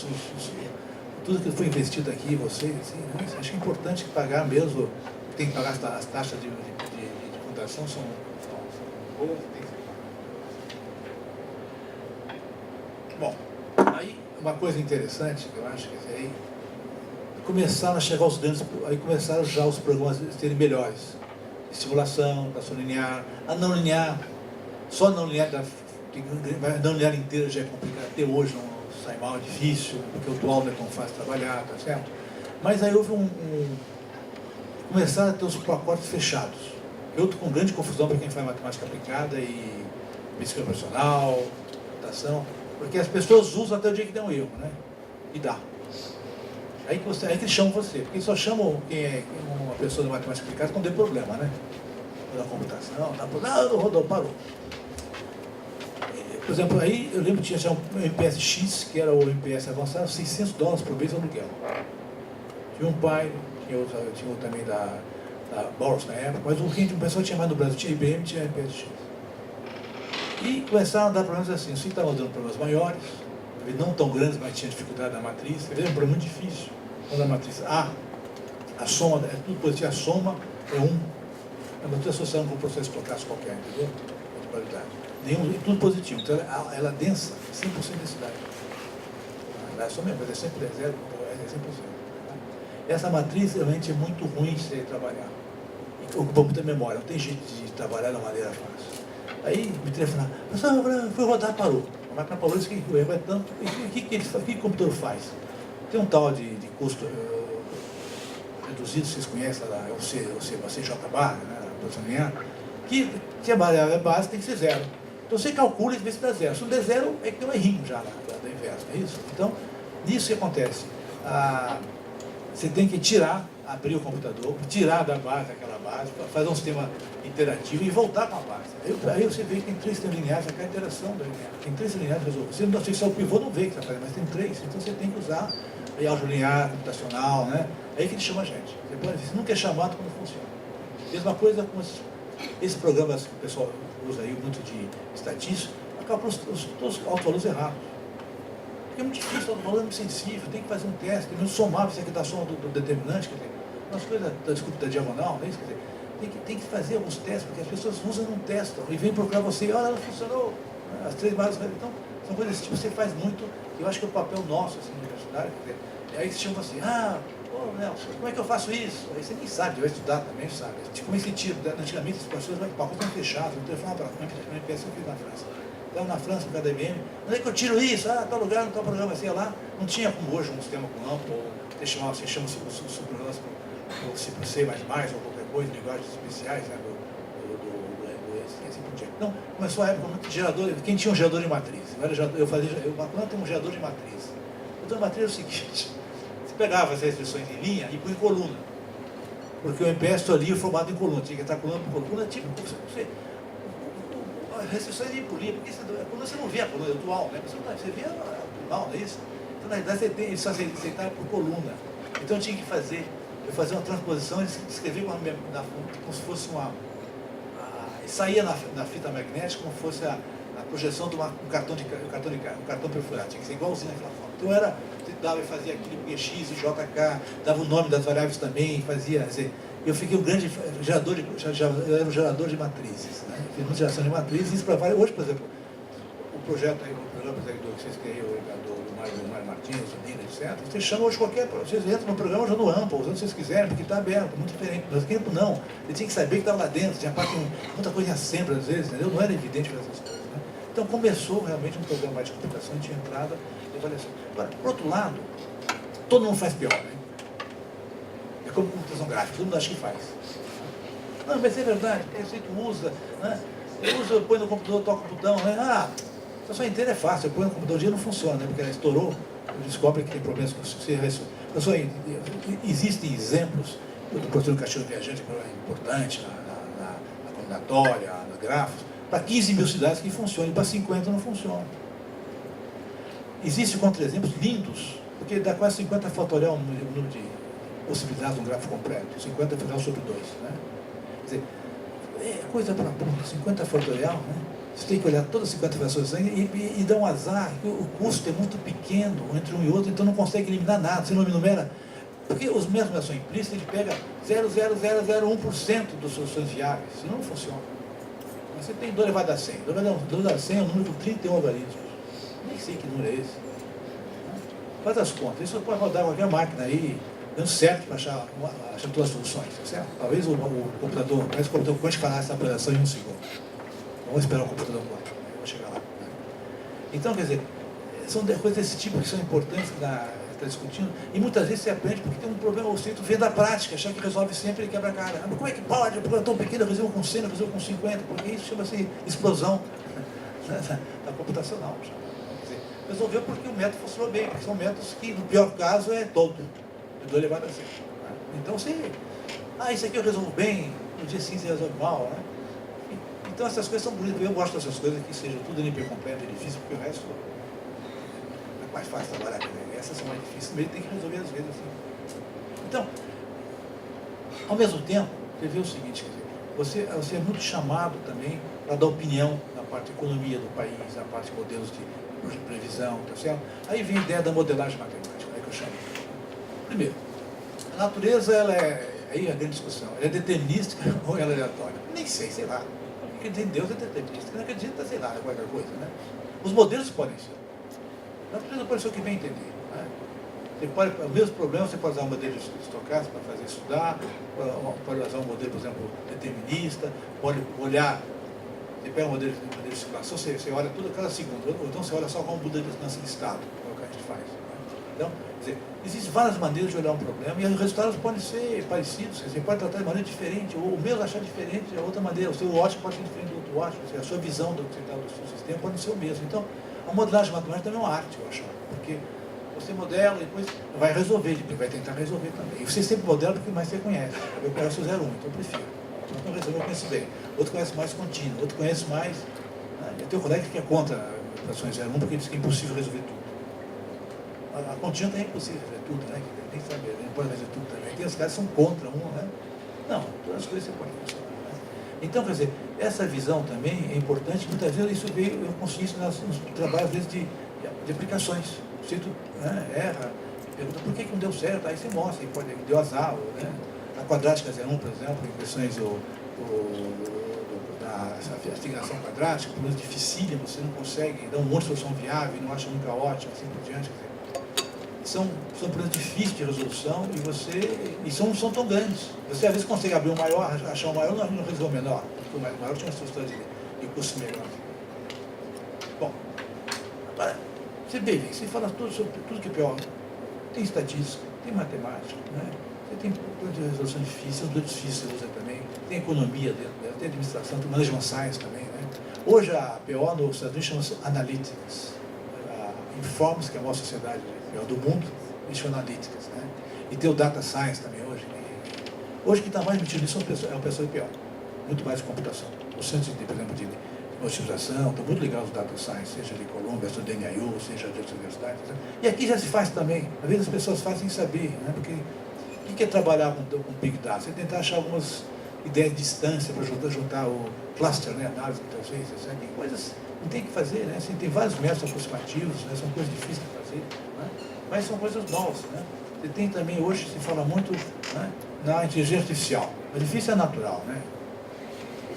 tudo que foi investido aqui, você, assim, né? Acho importante pagar mesmo, tem que pagar as taxas de fundação, são boas, tem que... Bom, aí uma coisa interessante que eu acho que aí começaram a chegar os grandes, aí começaram já os programas a serem melhores. Estimulação, tração linear, a não linear, só não linear, não linear inteira já é complicado, até hoje não sai mal, é difícil, porque o dual não é tão fácil de trabalhar, tá certo? Mas aí houve começaram a ter os pacotes fechados. Eu estou com grande confusão para quem faz matemática aplicada e pesquisa profissional, computação. Porque as pessoas usam até o dia que dá um erro, né? E dá. Aí que eles chamam você. Porque eles só chamam quem é uma pessoa de matemática aplicada quando tem problema, né? Da computação, rodou, parou. Por exemplo, aí eu lembro que tinha um MPS-X, que era o MPS avançado, $600 por mês de aluguel. Tinha um pai, tinha outro também da Boros na época, mas o pessoal tinha mais no Brasil, tinha IBM, tinha MPS-X. E começaram a dar problemas assim, você estava dando problemas maiores, não tão grandes, mas tinha dificuldade na matriz, era um problema muito difícil. Quando a matriz A, a soma, é tudo positivo, a soma é 1. A matriz associada com um processo estocástico qualquer, entendeu? De qualidade. Tudo positivo, então ela é densa, 100% densidade. A soma é sempre 0, é 100%. Essa matriz realmente é muito ruim de se trabalhar. E ocupa muita memória, não tem jeito de trabalhar de uma maneira fácil. Aí me telefonaram, foi rodar, parou. A máquina parou, disse que o erro é tanto. O que o computador faz? Tem um tal de custo reduzido, vocês conhecem lá, é o CJ bar, né, a produção linear, que a variável base tem que ser 0. Então você calcula e vê se dá 0. Se não der 0, é que tem um errinho já da inversa, é isso? Então, nisso que acontece. Você tem que abrir o computador, tirar da base aquela base, fazer um sistema interativo e voltar com a base. Aí você vê que tem 3 sistemas lineares, aquela interação da linear. Tem 3 lineares resolvidos. Você não sei se é o pivô, não vê que está fazendo, mas tem 3. Então você tem que usar aí álgebra linear, computacional, né? É aí que ele chama a gente. Você nunca é chamado quando funciona. Mesma coisa com esse programa que o pessoal usa aí muito de estatística, acaba todos os autovalores errados. Porque é muito difícil, o valor é muito sensível, tem que fazer um teste, tem que somar, você que dá soma do determinante, quer dizer, umas coisas da diagonal, não é isso? Quer dizer, tem que fazer alguns testes, porque as pessoas usam e não testam, e vêm procurar você, olha, não funcionou, as 3 bases, então, são coisas desse tipo, você faz muito, eu acho que é o papel nosso, assim, universitário, quer dizer, aí você chama assim, Nelson, como é que eu faço isso? Aí você nem sabe, vai estudar também, sabe? Tipo, como esse tiro, antigamente as pessoas estão fechadas, o telefone para a MPS eu fiz na França. Estava na França, no KDM, onde é que eu tiro isso? Tal lugar, tal programa, assim, lá. Não tinha como hoje um sistema com amplo, ou você chama o programa ou C++, ou qualquer coisa, linguagens especiais, né, assim por diante. Então, começou a época muito de gerador, quem tinha um gerador de matriz? Eu tenho um gerador de matriz. O gerador de matriz é o seguinte, você pegava as restrições em linha e põe em coluna. Porque o MPS ali é formado em coluna, tinha que estar coluna por coluna, tipo, as restrições de polir, porque você não vê a coluna dual, né? Você vê a dual, não é isso? Então, na verdade, eles só aceitaram por coluna. Então, eu tinha que fazer uma transposição e escrever como se fosse saía na fita magnética como se fosse a projeção de um cartão perfurado, tinha que ser igualzinho naquela forma. Então, você dava e fazia aquilo, X e JK, dava o nome das variáveis também, fazia... Eu fiquei um grande gerador eu era um gerador de matrizes, né? Fiz muita geração de matrizes, isso para várias... Hoje, por exemplo, o projeto aí, o programa que vocês têm, do Mário Martins, o Nina, etc. Vocês chamam hoje vocês entram no programa usando amplo, usando o que vocês quiserem, porque está aberto, muito diferente. Mas tempo não, ele tinha que saber que estava lá dentro, tinha muita coisa sempre às vezes, entendeu? Não era evidente fazer essas coisas, né? Então começou realmente um programa mais de computação, tinha entrada e avaliação. Agora, por outro lado, todo mundo faz pior, né? É como computação gráfica, todo mundo acha que faz. Não, mas é verdade, porque a gente usa, né? Eu põe no computador, toca o botão, né? A pessoa inteira é fácil, eu põe no computador, o dia não funciona, né? Porque ela estourou, descobre que tem problemas com o existem exemplos, o professor do Cachorro Viajante é importante, na combinatória, nos grafos, para 15 mil cidades que funcionam, e para 50 não funciona. Existem contra-exemplos lindos, porque dá quase 50 fatorial o número de possibilidades de um grafo completo, 50 fatorial sobre 2, né? Quer dizer, é coisa para ponta, 50 fatorial, né? Você tem que olhar todas as 50 frações e dá um azar, o custo é muito pequeno entre um e outro, então não consegue eliminar nada, você não enumera. Porque os métodos são implícitos, ele pega 0,0001% das soluções viáveis, senão não funciona. Você tem 2 elevado a 100, 2 elevado a 100 é um número com 31 algarismos. Nem sei que número é esse. Faz as contas, isso pode rodar qualquer máquina aí, dando certo para achar todas as soluções, tá certo? Talvez o computador quântico falar essa operação em 1 segundo. Vamos esperar o computador quântico, eu vou chegar lá. Então, quer dizer, são coisas desse tipo que são importantes que está discutindo, e muitas vezes você aprende porque tem um problema, o sujeito vê da prática, achar que resolve sempre e quebra a cara. Mas como é que pode? Um problema tão pequeno, eu resolvo com 100, eu resolvo com 50, porque isso chama-se explosão da computacional. Quer dizer, resolveu porque o método funcionou bem, porque são métodos que, no pior caso, é todo, de 2 elevado a 100. Então, você... isso aqui eu resolvo bem, no dia seguinte você resolve mal, né? Então essas coisas são bonitas, eu gosto dessas coisas que seja tudo NP completo e difícil, porque o resto é mais fácil trabalhar com ele. Essas são mais difíceis, mas tem que resolver às vezes assim. Então, ao mesmo tempo, você vê o seguinte, quer dizer, você é muito chamado também para dar opinião na parte de economia do país, na parte de modelos de previsão, tá certo? Aí vem a ideia da modelagem matemática, que eu chamo. Primeiro, a natureza, ela aí a grande discussão, ela é determinística ou ela é aleatória? Nem sei lá. Quem tem Deus é determinista, quem não acredita, sei lá, qualquer coisa, né? Os modelos podem ser. A natureza pode ser o que vem entender, né? Você pode, o mesmo problema, você pode usar um modelo estocástico para fazer estudar, pode usar um modelo, por exemplo, determinista, pode olhar, você pega um modelo de circulação, você olha tudo a cada segundo, ou então você olha só como modelo de distância de estado, é o que a gente faz. Né? Então, quer dizer, existem várias maneiras de olhar um problema e os resultados podem ser parecidos, você pode tratar de maneira diferente, ou o mesmo achar diferente de outra maneira, o seu ótico pode ser diferente do outro ótico, a sua visão do seu sistema pode ser o mesmo. Então, a modelagem matemática também é uma arte, eu acho, porque você modela e depois vai resolver, depois vai tentar resolver também. E você sempre modela porque mais você conhece. Eu conheço o 0,1, então eu prefiro. Então, eu conheço bem. Outro conhece mais contínuo, outro conhece mais... Né? Eu tenho um colega que é contra operações 0,1 porque diz que é impossível resolver tudo. A contínua também é impossível resolver tudo, né? Tem que saber, não pode resolver tudo também. Tem os caras que são contra um, né? Não, todas as coisas você pode funcionar. Né? Então, quer dizer, essa visão também é importante. Muitas vezes isso veio, eu consegui isso nos trabalhos às vezes, de aplicações. O sujeito, né, erra, pergunta por que não deu certo, aí você mostra, pode, deu azar. Né? A quadrática 01, por exemplo, impressões da asignação quadrática, problemas dificílimos, você não consegue dar um monte de solução viável, não acha nunca ótima, assim por diante. São problemas difíceis de resolução e são tão grandes. Você às vezes consegue abrir um maior, achar um maior, não resolver o menor. O maior tinha uma estrutura de custo melhor. Bom, agora, você vê, você fala sobre tudo que é pior. Tem estatística, tem matemática, né? Você tem problemas de resolução difícil, os difíceis você usa também. Tem economia dentro dela, tem administração, tem management science também, né? Hoje a PO nos Estados Unidos chama-se Analytics. Informes, que é a maior sociedade do mundo, e chama Analytics, né? E tem o Data Science também hoje. Hoje o que está mais metido nisso é o pessoal de PO, muito mais de computação. Os centros, por exemplo, de otimização, estão muito ligados ao Data Science, seja de Colômbia, seja de NIU, seja de outras universidades. Né? E aqui já se faz também. Às vezes as pessoas fazem sem saber, né? Porque o que é trabalhar com Big Data? Você tentar achar algumas ideias de distância para juntar o cluster, né? Análise, muitas vezes, né? Tem coisas não tem o que fazer, né? Assim, tem vários métodos aproximativos, né? São coisas difíceis de fazer, né? Mas são coisas novas, né? Você tem também, hoje se fala muito, né, na inteligência artificial. O difícil é natural, né?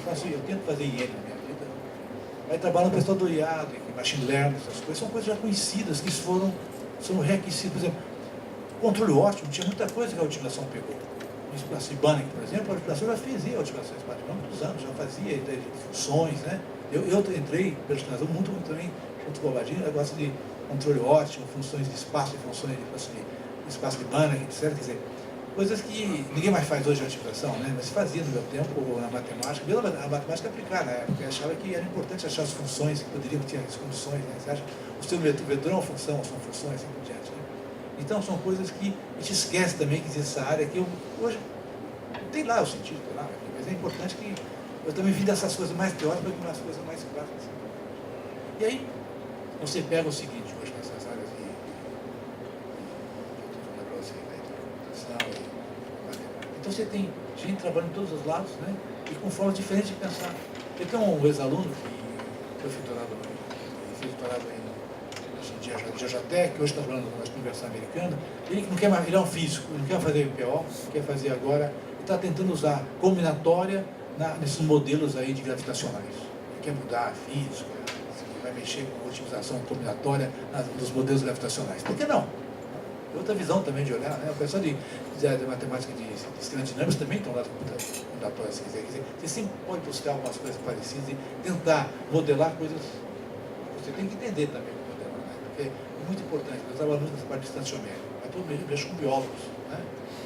Eu tento fazer IN na minha vida. Aí trabalho no pessoal do IA, machine learning, essas coisas, são coisas já conhecidas, que são requisitas. Por exemplo, controle ótimo, tinha muita coisa que a otimização pegou. A Cibanic, por exemplo, a otimização já fazia otimizações há muitos anos, já fazia de funções, né? Eu entrei pela otimização muito também, junto com o Bobadinho, negócio de controle ótimo, funções de espaço, funções de espaço de Banach, etc. Quer dizer, coisas que ninguém mais faz hoje na otimização, né? Mas se fazia no meu tempo na matemática, mesmo a matemática aplicada na época, eu achava que era importante achar as funções que poderiam ter as condições, né? Você acha, o seu vetor é uma função, são funções, assim por diante, né? Então são coisas que a gente esquece também que existe essa área que hoje tem lá o sentido, tem lá, mas é importante que eu também vi dessas coisas mais teóricas para as coisas mais práticas. E aí, você pega o seguinte, hoje nessas áreas de computação e então você tem gente trabalhando em todos os lados, né? E com formas diferentes de pensar. Eu tenho um ex-aluno que foi fez doutorado em Georgia-Tech, que hoje está trabalhando na Universidade Americana. Ele não quer mais, ele é um físico, ele não quer fazer MPO, quer fazer agora, ele está tentando usar combinatória nesses modelos aí de gravitacionais. Ele quer mudar a física, vai mexer com otimização combinatória dos modelos gravitacionais. Por que não? É outra visão também de olhar, né? O pessoal de matemática de sistemas dinâmicos também estão lá com combinatórias. Quer dizer, você sempre pode buscar algumas coisas parecidas e tentar modelar coisas. Você tem que entender também o modelar, né? Porque é muito importante. Eu trabalho muito nessa parte de estanciométrica, mas eu mexo com biólogos, né?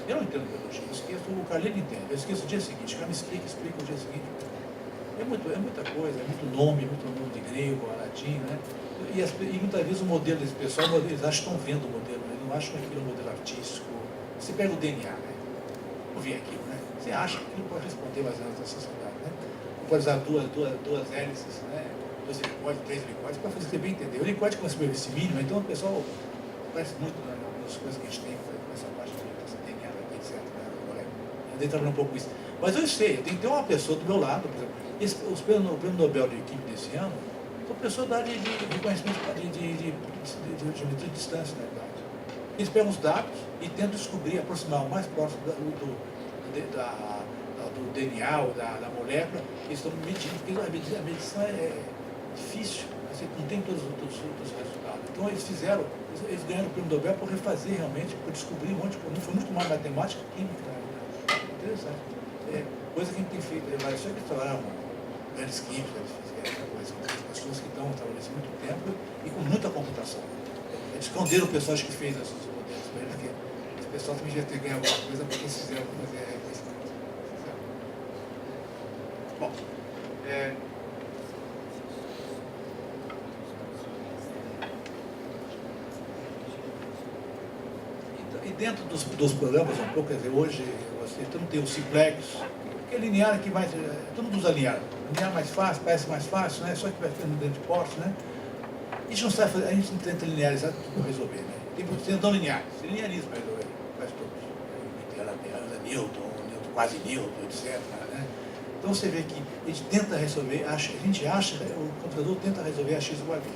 Eu não entendo biologia, eu esqueço, o Carlinhos entende. Eu esqueço o dia seguinte, o cara me explica o dia seguinte. É muita coisa, é muito nome de grego, latim, né? E muitas vezes o modelo desse pessoal, eles acham que estão vendo o modelo, eles não acham que aquilo é um modelo artístico. Você pega o DNA, né? Eu vi aquilo, né? Você acha que aquilo pode responder mais ou menos à sociedade, né? Pode usar duas hélices, né? 2 helicóides, 3 helicóides, para fazer bem entender. O helicóide conseguiu esse mínimo, então o pessoal parece muito nas coisas que a gente tem com essa parte de DNA, etc. Né? Eu andei trabalhando um pouco com isso. Mas eu sei, eu tenho que ter uma pessoa do meu lado, por exemplo. O prêmio Nobel de Química desse ano, são pessoas da área de reconhecimento de geometria de distância, na verdade. Eles pegam os dados e tentam descobrir, aproximar o mais próximo do DNA ou da molécula, eles estão medindo, porque a medição é difícil, você não tem todos os resultados. Então eles ganharam o prêmio Nobel por refazer realmente, por descobrir um monte de coisa. Foi muito mais matemática que química, na verdade. Interessante. Coisa que a gente tem feito, mas só que trabalhar com grandes químicos, pessoas que estão trabalhando isso há muito tempo e com muita computação. Eles esconderam o pessoal que fez esses modelos para eles, porque esse pessoal também já ter ganho alguma coisa porque eles fizeram fazer reconhecimento. Bom, e dentro dos programas, um pouco, quer dizer, hoje você tem o simplex, que é linear, que mais, todo mundo usa linear. Linear mais fácil, parece mais fácil, né? Só que vai ficando dentro de portos, né? A gente não sabe fazer, a gente não tenta linearizar tudo para resolver, né? Tem processos não lineares, linearismo para resolver, faz todos. Newton, quase Newton, etc. Né? Então você vê que a gente tenta resolver, a gente acha, o computador tenta resolver a x igual a b.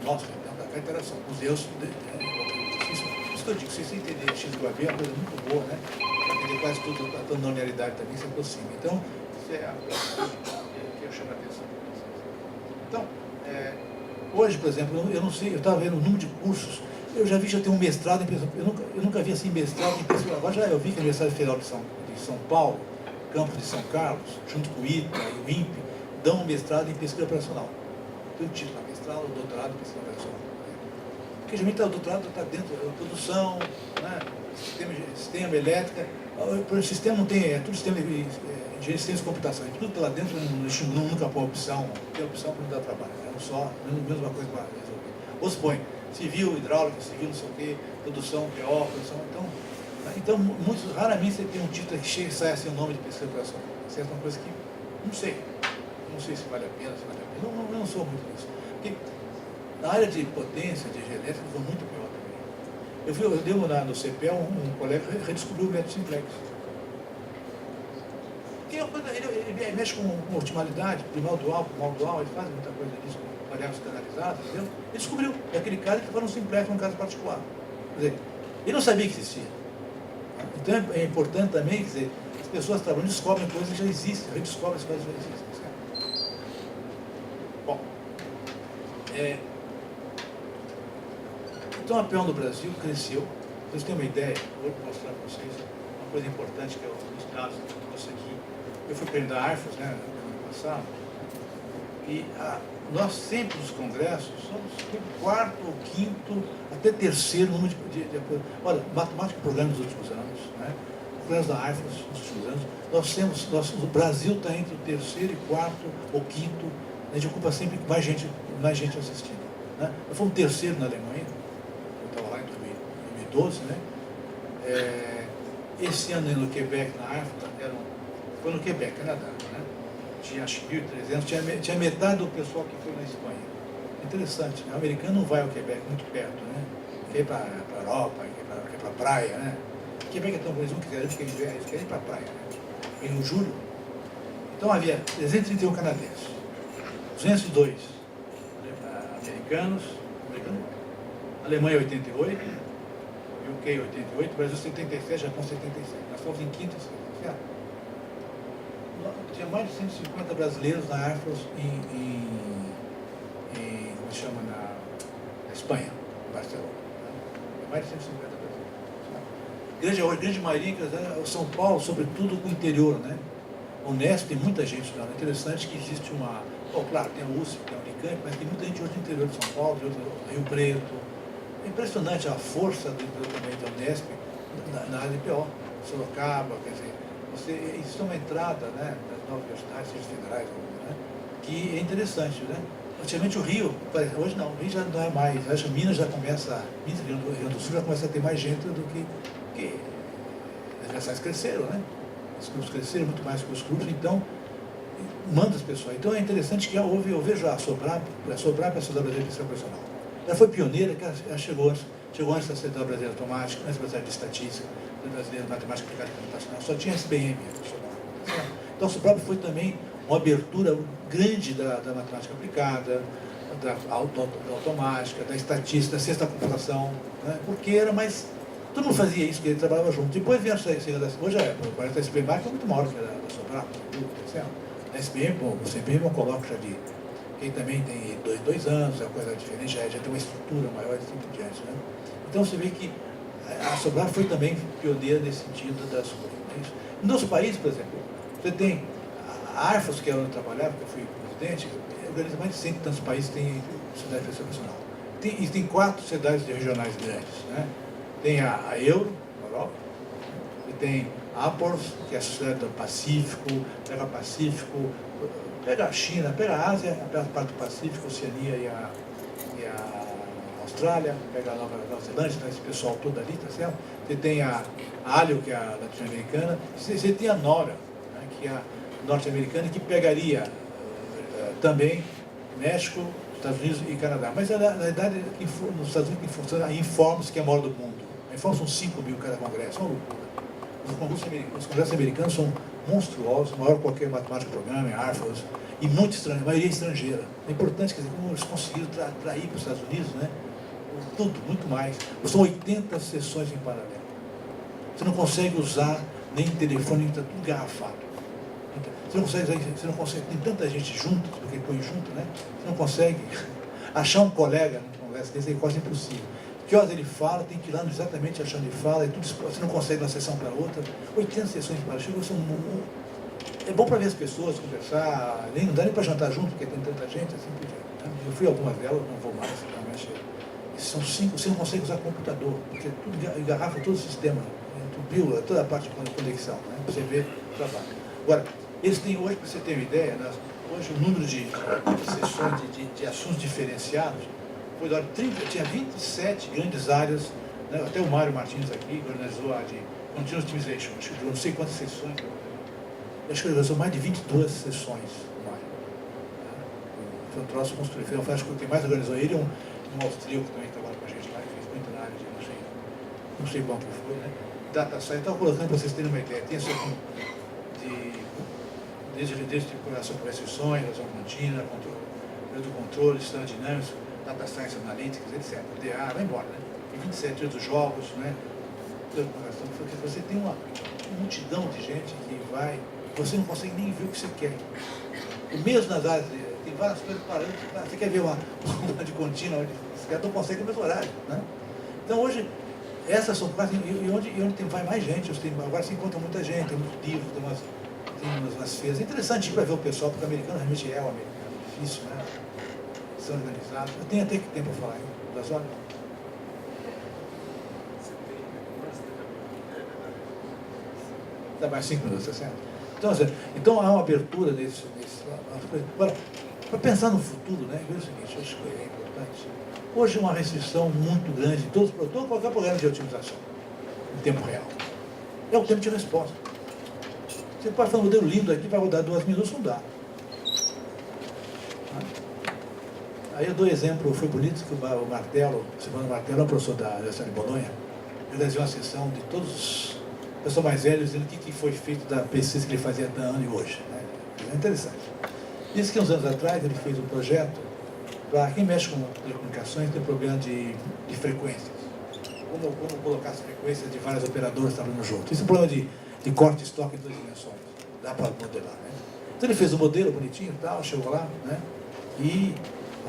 Nossa, a interação com os erros. Isso que eu digo, se você entender x igual a b é uma coisa muito boa, né? Entender quase tudo, a tua nonlinearidade também se aproxima. Então, isso é a que eu chamo a atenção. Então, hoje, por exemplo, eu não sei, eu estava vendo o número de cursos, eu já vi já tem um mestrado em pesquisa, eu nunca vi assim mestrado em pesquisa, agora já eu vi que a Universidade Federal de São Paulo, campus de São Carlos, junto com o ITA e o INPE, dão um mestrado em pesquisa operacional. Tem o título, mestrado, doutorado em pesquisa operacional. Porque geralmente o doutorado está dentro da produção, né, sistema elétrica, o sistema não tem, é tudo sistema de engenharia de ciência e computação, e tudo lá dentro nunca põe opção, tem opção para não dar trabalho, é só, mesma coisa para resolver. Ou se põe civil, hidráulica, civil, não sei o quê, produção, PO, produção, então muitos, raramente você tem um título que chega e sai assim o nome de pesquisa operacional. Isso é uma coisa que, não sei se vale a pena, eu não sou muito disso. Porque na área de potência, de energia elétrica, foi muito pior também. Eu devo no CPE, um colega redescobriu o método simplex. Ele mexe com otimalidade, primal dual, ele faz muita coisa disso, com variáveis canalizadas, entendeu? Ele descobriu, é aquele cara que estava no simplex, num caso particular. Quer dizer, ele não sabia que existia. Então é importante também, quer dizer, as pessoas trabalham, descobrem coisas que já existem, redescobrem as coisas que já existem. Certo? Bom, então a peão do Brasil cresceu. Vocês têm uma ideia, eu vou mostrar para vocês uma coisa importante que é os dados que eu trouxe aqui. Eu fui prêmio da ARFAS, né, no ano passado, e nós sempre nos congressos somos o quarto ou quinto, até terceiro número de olha, matemática e programa nos últimos anos, né? Programas da ARFAS nos últimos anos, o Brasil está entre o terceiro e quarto ou quinto, a gente ocupa sempre mais gente assistindo. Né? Eu fui um terceiro na Alemanha, eu estava lá em 2012, né? Esse ano no Quebec, na ARFAS, foi no Quebec, Canadá, né? Tinha acho que 1.300, tinha metade do pessoal que foi na Espanha. Interessante, né? O americano não vai ao Quebec muito perto, né? Quer ir para a Europa, quer ir para a praia, né? O Quebec é tão bonito, eles querem ir para a praia, né? E no julho, então havia 331 canadenses, 202 americanos, Alemanha 88, UK 88, Brasil 77, Japão 77. Nós fomos em quinto e sexto, certo? Tinha mais de 150 brasileiros na ARFAS como se chama, na Espanha, em Barcelona. Né? Mais de 150 brasileiros. A grande maioria, São Paulo, sobretudo o interior, né? O Unesp tem muita gente estudando. É interessante que existe uma... Bom, claro, tem a USP, tem a Unicamp, mas tem muita gente hoje do interior de São Paulo, de Rio Preto. É impressionante a força também da Unesp na área de PO, Sorocaba, quer dizer, isso é uma entrada, né, das novas universidades federais, né, que é interessante, né? Antigamente o Rio, hoje não, o Rio já não é mais, acho que Minas já começa, Minas e Rio Grande do Sul já começa a ter mais gente do que as universidades cresceram, né? Os clubes cresceram muito mais que os clubes, então manda as pessoas. Então é interessante que eu vejo a Sobrap para a Sociedade Brasileira de Pesquisa Profissional. Ela foi pioneira, que ela chegou antes da Sociedade Brasileira de Automática, antes da Sociedade de Estatística, da Brasileira de Matemática Aplicada e Computacional, só tinha SBM. Então a Sobrap foi também uma abertura grande da matemática aplicada, da automática, da estatística, da ciência da computação, né? Porque era mais... Todo mundo fazia isso, porque ele trabalhava junto. Depois vieram hoje a SBM foi muito maior que a da Sobrap, a SBM, bom, o CBM eu coloco já de... Quem também tem 2 anos, é uma coisa diferente, já tem uma estrutura maior e assim por diante, né? Então você vê que a Sobrap foi também pioneira nesse sentido das coisas. Em nosso país, por exemplo, você tem a ARFAS, que é onde eu trabalhava, que eu fui presidente, organiza mais de 100 e tantos países, tem sociedade de pesquisa profissional. E tem 4 sociedades regionais grandes, né? Tem a Euro, na Europa, e tem a APORS, que é a Sociedade do Pacífico, pega Pacífico, pega a China, pega a Ásia, pega a parte do Pacífico, a Oceania e a Austrália, pega a Nova Zelândia, tá, esse pessoal todo ali, tá certo? Você tem a ALIO, que é a latino-americana, você tem a NORA, né, que é a norte-americana, que pegaria também México, Estados Unidos e Canadá. Mas na verdade, nos Estados Unidos funciona a Informs, que é a maior do mundo. A Informs são 5 mil cada congresso, é uma loucura. Os congressos americanos são monstruosos, maior que qualquer matemática programa, Harvard, e muito estrangeira, maioria estrangeira. É importante, quer dizer, como eles conseguiram atrair para os Estados Unidos, né? Tudo, muito mais. São 80 sessões em paralelo. Você não consegue usar nem telefone, está tudo garrafado. Você não consegue, tem tanta gente junto, porque põe junto, né? Você não consegue achar um colega numa conversa desse, é quase impossível. Que horas ele fala, tem que ir lá exatamente achando ele fala, tudo, você não consegue de uma sessão para outra. 80 sessões para chega, é bom para ver as pessoas, conversar, nem não dá nem para jantar junto, porque tem tanta gente, assim por diante. Né? Eu fui a algumas delas, não vou mais, realmente. São 5, você não consegue usar computador, porque tudo engarrafa todo o sistema, entupiu toda a parte de conexão, né? Para você ver o trabalho. Agora, eles têm hoje, para você ter uma ideia, hoje o número de sessões de assuntos diferenciados foi da hora 30, tinha 27 grandes áreas, né? Até o Mário Martins aqui organizou a de Continuous Optimization, acho que não sei quantas sessões, acho que ele organizou mais de 22 sessões, o Mário. Foi um troço construído, acho que quem mais organizou ele é um austríaco que também trabalha com a gente lá, que fez muito na área de não sei qual que foi, né? Data Science, estava colocando para vocês terem uma ideia, tem essa desde configuração por restrições, razão contínua, controle, sistema dinâmico, Data Science Analytics, etc. DA, vai embora, né? E 27 outros jogos, né? Porque você tem uma multidão de gente que vai, você não consegue nem ver o que você quer. E mesmo nas áreas, tem várias coisas parando, você quer ver uma de contínua, você não consegue no mesmo horário, né? Então hoje, essas são quase, e onde vai mais gente, agora se encontra muita gente, tem muito livro, tem umas feiras. É interessante para ver o pessoal, porque o americano realmente é o americano, é difícil, né? São organizados. Eu tenho até que tempo para falar, hein? 2 horas? Dá mais 5 minutos, tá certo? Então há uma abertura desse agora, para pensar no futuro, né? Veja o seguinte, eu acho que é importante. Hoje uma restrição muito grande de todos os produtos, qualquer programa de otimização, em tempo real. É o tempo de resposta. Você pode fazer um modelo lindo aqui, vai rodar 2 minutos, não dá. Aí eu dou exemplo, foi bonito que o Martello, o Silvano Martello, é um professor da Universidade de Bolonha, ele fazia uma sessão de todos os pessoas mais velhos, dizendo o que foi feito da pesquisa que ele fazia até ano e hoje. Né? É interessante. Disse que uns anos atrás ele fez um projeto para quem mexe com telecomunicações, tem um problema de frequências. Como colocar as frequências de várias operadoras trabalhando junto. Isso é um problema de corte de estoque em 2 dimensões. Dá para modelar, né? Então ele fez um modelo bonitinho e tal, chegou lá, né? E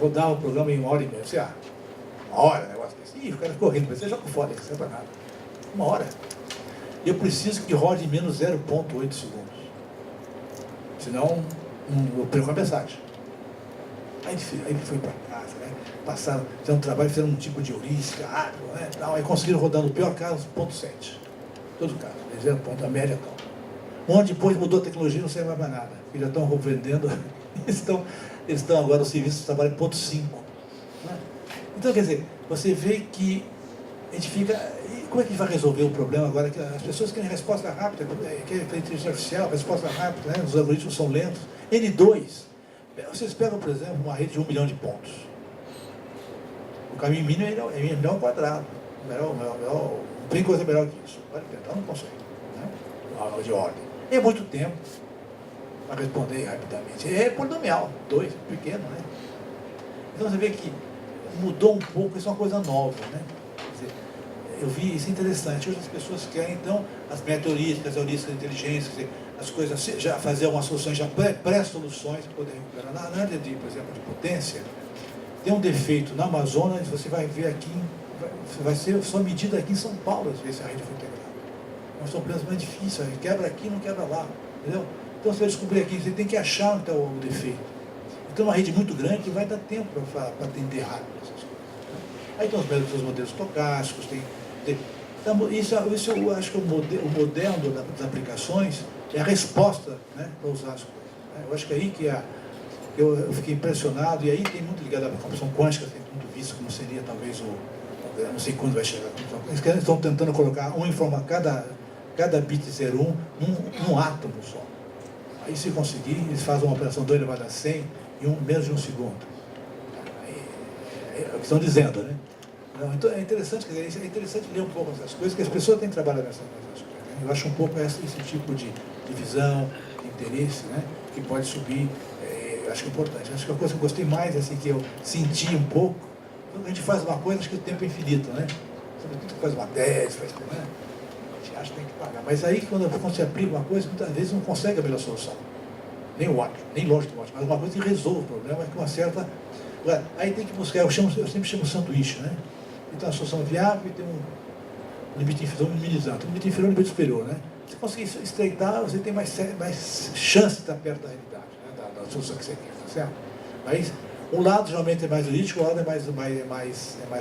rodava o programa em 1h30. Eu disse, 1 hora, negócio desse. Ih, o cara ficou rindo, mas você joga fora, não serve para nada. 1 hora. Eu preciso que rode em menos 0,8 segundos. Senão, eu perco a mensagem. Aí ele foi para casa, né? Passaram, fizeram um trabalho, fizeram um tipo de heurística, né? Tal, aí conseguiram rodar no pior caso, 0,7. Todo caso, 0 ponto, a média tal. Onde depois mudou a tecnologia, não serve mais para nada. Eles já estão vendendo, eles estão agora, os serviços trabalham em 0,5. Né? Então, quer dizer, você vê que a gente fica... Como é que a gente vai resolver o problema agora? Que as pessoas querem resposta rápida, querem inteligência artificial, resposta rápida, né? Os algoritmos são lentos. N2, vocês pegam, por exemplo, uma rede de 1 milhão de pontos. O caminho mínimo é milhão quadrado. Não tem coisa melhor que isso. Pode tentar, não consegue. Né? Aula de ordem. É muito tempo para responder rapidamente. É polinomial, 2, pequeno, né? Então você vê que mudou um pouco, isso é uma coisa nova, né? Eu vi isso interessante. Hoje as pessoas querem, então, as meteorísticas, as heurísticas de inteligência, quer dizer, as coisas, já fazer algumas soluções, já pré-soluções para poder recuperar. Na área de, por exemplo, de potência, tem um defeito na Amazonas, você vai ver aqui, vai ser só medida aqui em São Paulo, às vezes a rede foi integrada. Mas são problemas mais difíceis, quebra aqui, não quebra lá, entendeu? Então você vai descobrir aqui, você tem que achar onde está o defeito. Então uma rede muito grande vai dar tempo para atender rápido essas coisas. Aí tem os modelos estocásticos, então, isso eu acho que o moderno das aplicações é a resposta, né, para usar as coisas. Eu acho que aí que eu fiquei impressionado, e aí tem muito ligado à computação quântica, tem muito visto como seria talvez eu não sei quando vai chegar. Eles estão tentando colocar cada bit 01 num átomo só. Aí se conseguir, eles fazem uma operação 2 elevado a 100 em menos de 1 segundo. É o que estão dizendo, né? Não, então é interessante, quer dizer, é interessante ler um pouco essas coisas, que as pessoas têm que trabalhar nessas coisas. Né? Eu acho um pouco esse tipo de visão, de interesse, né? Que pode subir, eu acho que é importante. Acho que a coisa que eu gostei mais, assim, que eu senti um pouco, quando a gente faz uma coisa, acho que o tempo é infinito, né? Você faz uma tese, faz, né? A gente acha que tem que pagar. Mas aí, quando você aplica uma coisa, muitas vezes não consegue a melhor solução. Nem o ótimo, nem longe do ótimo, mas uma coisa que resolve o problema com uma certa... Aí tem que buscar, eu sempre chamo sanduíche, né? Então a solução viável e tem um limite inferior, minimizado. Tem um limite inferior e um limite superior, né? Se conseguir estreitar, você tem mais chance de estar perto da realidade, né? da solução que você quer, tá certo? Mas um lado geralmente é mais analítico, o lado é mais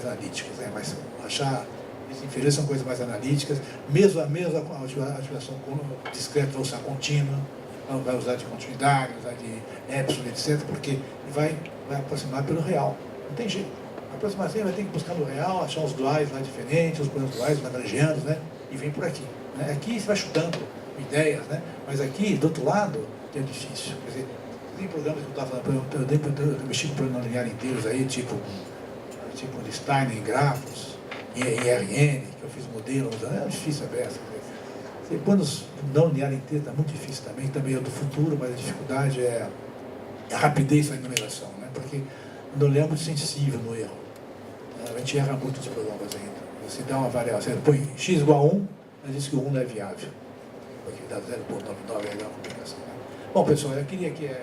analítico, né? Mais achar limites inferiores são coisas mais analíticas, mesmo a ativação discreta vai usar contínua, vai usar de continuidade, vai usar de epsilon, etc., porque vai aproximar pelo real. Não tem jeito. A aproximação vai ter que buscar no real, achar os duais lá diferentes, os problemas duais, os lagrangianos, né? E vem por aqui. Né? Aqui você vai chutando ideias, né? Mas aqui, do outro lado, é difícil. Quer dizer, tem programas que eu estava falando, eu mexi com programas linear inteiros aí, tipo de Steiner em grafos, em RN, que eu fiz modelos, é difícil a beça. Depois, não linear inteiro está muito difícil também é do futuro, mas a dificuldade é a rapidez da numeração, né? Porque o não é muito sensível no erro. A gente erra muito os programas ainda. Você dá uma variável, você põe x igual a 1, mas diz que o 1 não é viável. Porque dá 0,99 é uma complicação. Né? Bom, pessoal, eu queria que eu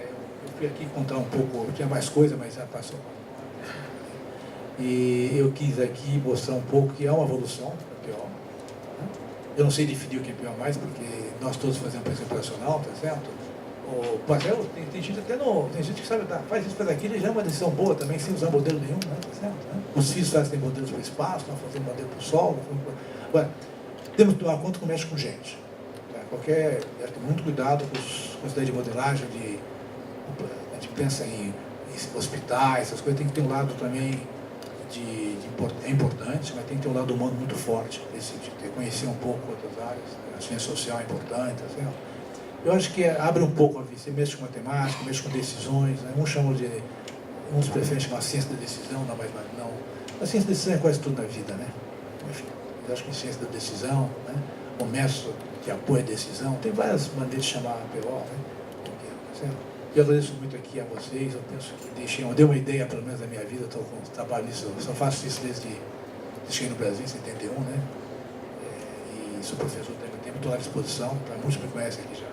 fui aqui contar um pouco, tinha mais coisa, mas já passou. E eu quis aqui mostrar um pouco que há uma evolução da PO. Né? Eu não sei definir o que é PO mais, porque nós todos fazemos preço operacional, tá certo? O Pastel, tem gente até tem gente que sabe, faz isso, faz aquilo, e já é uma decisão boa também, sem usar modelo nenhum, né? Tá certo? Né? Os FIIs têm modelos para o espaço, nós fazemos modelo para o sol. Agora, temos que tomar conta que mexe com gente. Tá? Tem muito cuidado com a ideia de modelagem, a gente pensa em hospitais, essas coisas, tem que ter um lado também é importante, mas tem que ter um lado humano muito forte, de conhecer um pouco outras áreas, a ciência social é importante, tá certo? Eu acho que abre um pouco a vida, você mexe com matemática, mexe com decisões, né? Uns preferem chamar ciência da decisão, não, mas não. A ciência da decisão é quase tudo na vida, né? Enfim, eu acho que ciência da decisão, né? O método que apoia a decisão, tem várias maneiras de chamar a PO, né? Tá certo? Eu agradeço muito aqui a vocês, eu penso que eu dei uma ideia, pelo menos, da minha vida, eu estou com trabalho nisso, eu só faço isso desde que cheguei no Brasil, em 71, né? E sou professor também, estou à disposição, para muitos me conhecem aqui já.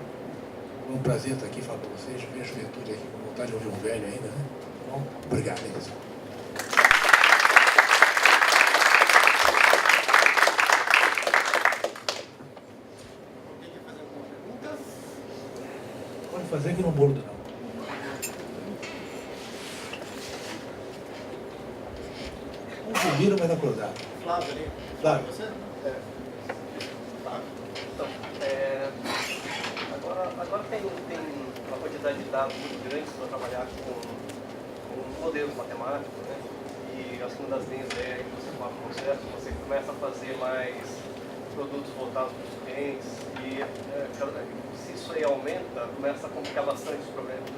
Foi um prazer estar aqui falando com vocês, ver a juventude aqui, com vontade de ouvir um velho ainda, né? Bom, obrigado, Elisa. Alguém quer fazer alguma pergunta? Pode fazer que não mordo, não. Não dormiram, mas acordaram. Flávio ali. Flávio. Você? Flávio. Então, agora tem uma quantidade de dados muito grande para trabalhar com modelos matemáticos, né? E acho que uma das linhas é que você fala com você começa a fazer mais produtos voltados para os clientes e se isso aí aumenta, começa a complicar bastante os problemas.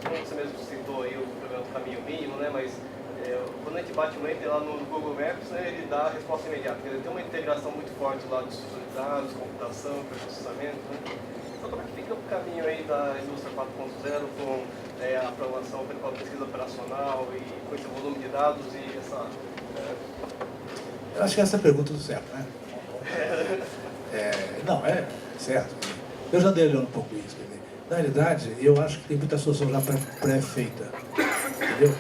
Como você mesmo citou aí o problema do caminho mínimo, né? Mas quando a gente bate um enter lá no Google Maps, né, ele dá a resposta imediata. Ele tem uma integração muito forte lá de estrutura de dados, computação, processamento, né? Então como é que fica o caminho aí da indústria 4.0 com a programação, a pesquisa operacional e com esse volume de dados e essa... Eu acho que essa é a pergunta do certo, né? Não, é certo. Eu já andei olhando um pouco isso. Quer dizer, na realidade, eu acho que tem muita solução já pré-feita. Entendeu?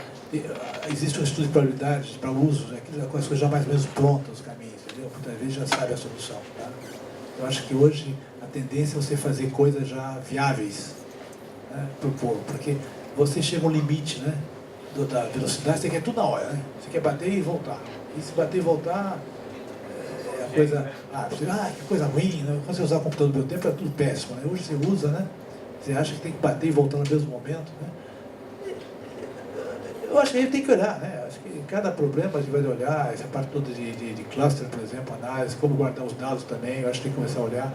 Existe um estudo de probabilidades para uso, né, com as coisas já mais ou menos prontas, os caminhos, entendeu? Muitas vezes já sabe a solução. Tá? Eu acho que hoje a tendência é você fazer coisas já viáveis, né, para o povo, porque você chega a um limite, né, da velocidade, você quer tudo na hora, né? Você quer bater e voltar. E se bater e voltar, é a coisa... que coisa ruim, né? Quando você usar o computador do meu tempo, é tudo péssimo, né? Hoje você usa, né? Você acha que tem que bater e voltar no mesmo momento, né? Eu acho que a gente tem que olhar, né? Acho que cada problema a gente vai olhar, essa parte toda de cluster, por exemplo, análise, como guardar os dados também, eu acho que tem que começar a olhar.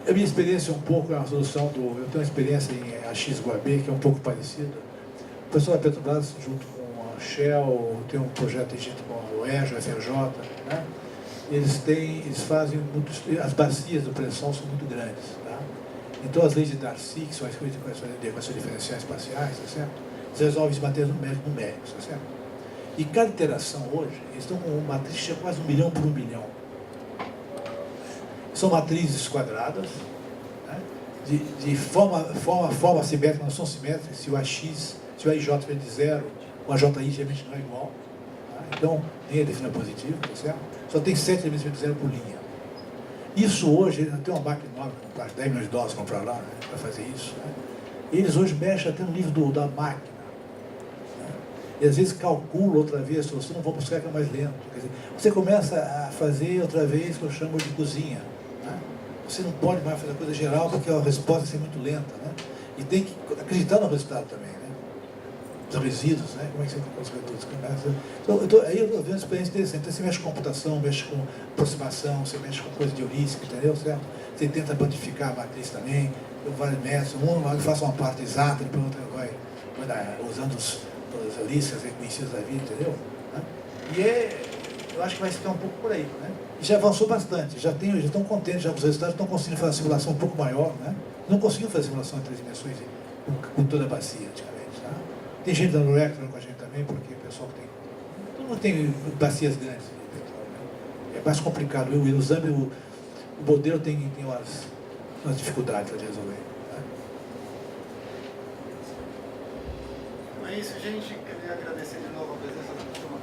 A minha experiência um pouco é a solução eu tenho uma experiência em AX-Guabê, que é um pouco parecida. O pessoal da Petrobras, junto com a Shell, tem um projeto junto com a UERJ, a FRJ, né? eles fazem muito, as bacias do pré-sol são muito grandes, tá? Então as leis de Darcy, que são as coisas de equações diferenciais parciais, tá certo? Você resolve isso matérias numéricas, tá certo? E cada interação hoje, eles estão com uma matriz que chega quase 1 milhão por 1 milhão. São matrizes quadradas, né? de forma simétrica, não são simétricas. Se o AX, se o AJ vem de zero, o AJI geralmente não é igual. Tá? Então, nem é definido positivo, tá certo? Só tem 7 elementos de zero por linha. Isso hoje, tem uma máquina nova, 10 milhões de dólares comprar lá, né, para fazer isso. Né? Eles hoje mexem até no nível da máquina. Né? E às vezes calculam outra vez a solução, não vão buscar que é mais lento. Quer dizer, você começa a fazer outra vez o que eu chamo de cozinha. Né? Você não pode mais fazer a coisa geral porque a resposta vai ser muito lenta. Né? E tem que acreditar no resultado também. Né? Os resíduos, né? Como é que você consegue todos? Aí eu vendo uma experiência interessante. Então, você mexe com computação, mexe com aproximação, você mexe com coisa de heurística, entendeu? Certo? Você tenta quantificar a matriz também, vários métodos. Um faz uma parte exata, depois outra vai usando as heurísticas reconhecidas da vida, entendeu? Né? E eu acho que vai ficar um pouco por aí. Né? E já avançou bastante, já estão contentes já com os resultados, estão conseguindo fazer uma simulação um pouco maior. Né? Não conseguiam fazer simulação em 3 dimensões com toda a bacia, antigamente. Tá? Tem gente dando Electron com a gente também, porque o pessoal tem. Todo mundo tem bacias grandes de petróleo. Né? É mais complicado. O modelo tem umas dificuldades de resolver. Né? Então é isso, gente. Queria agradecer de novo a presença da turma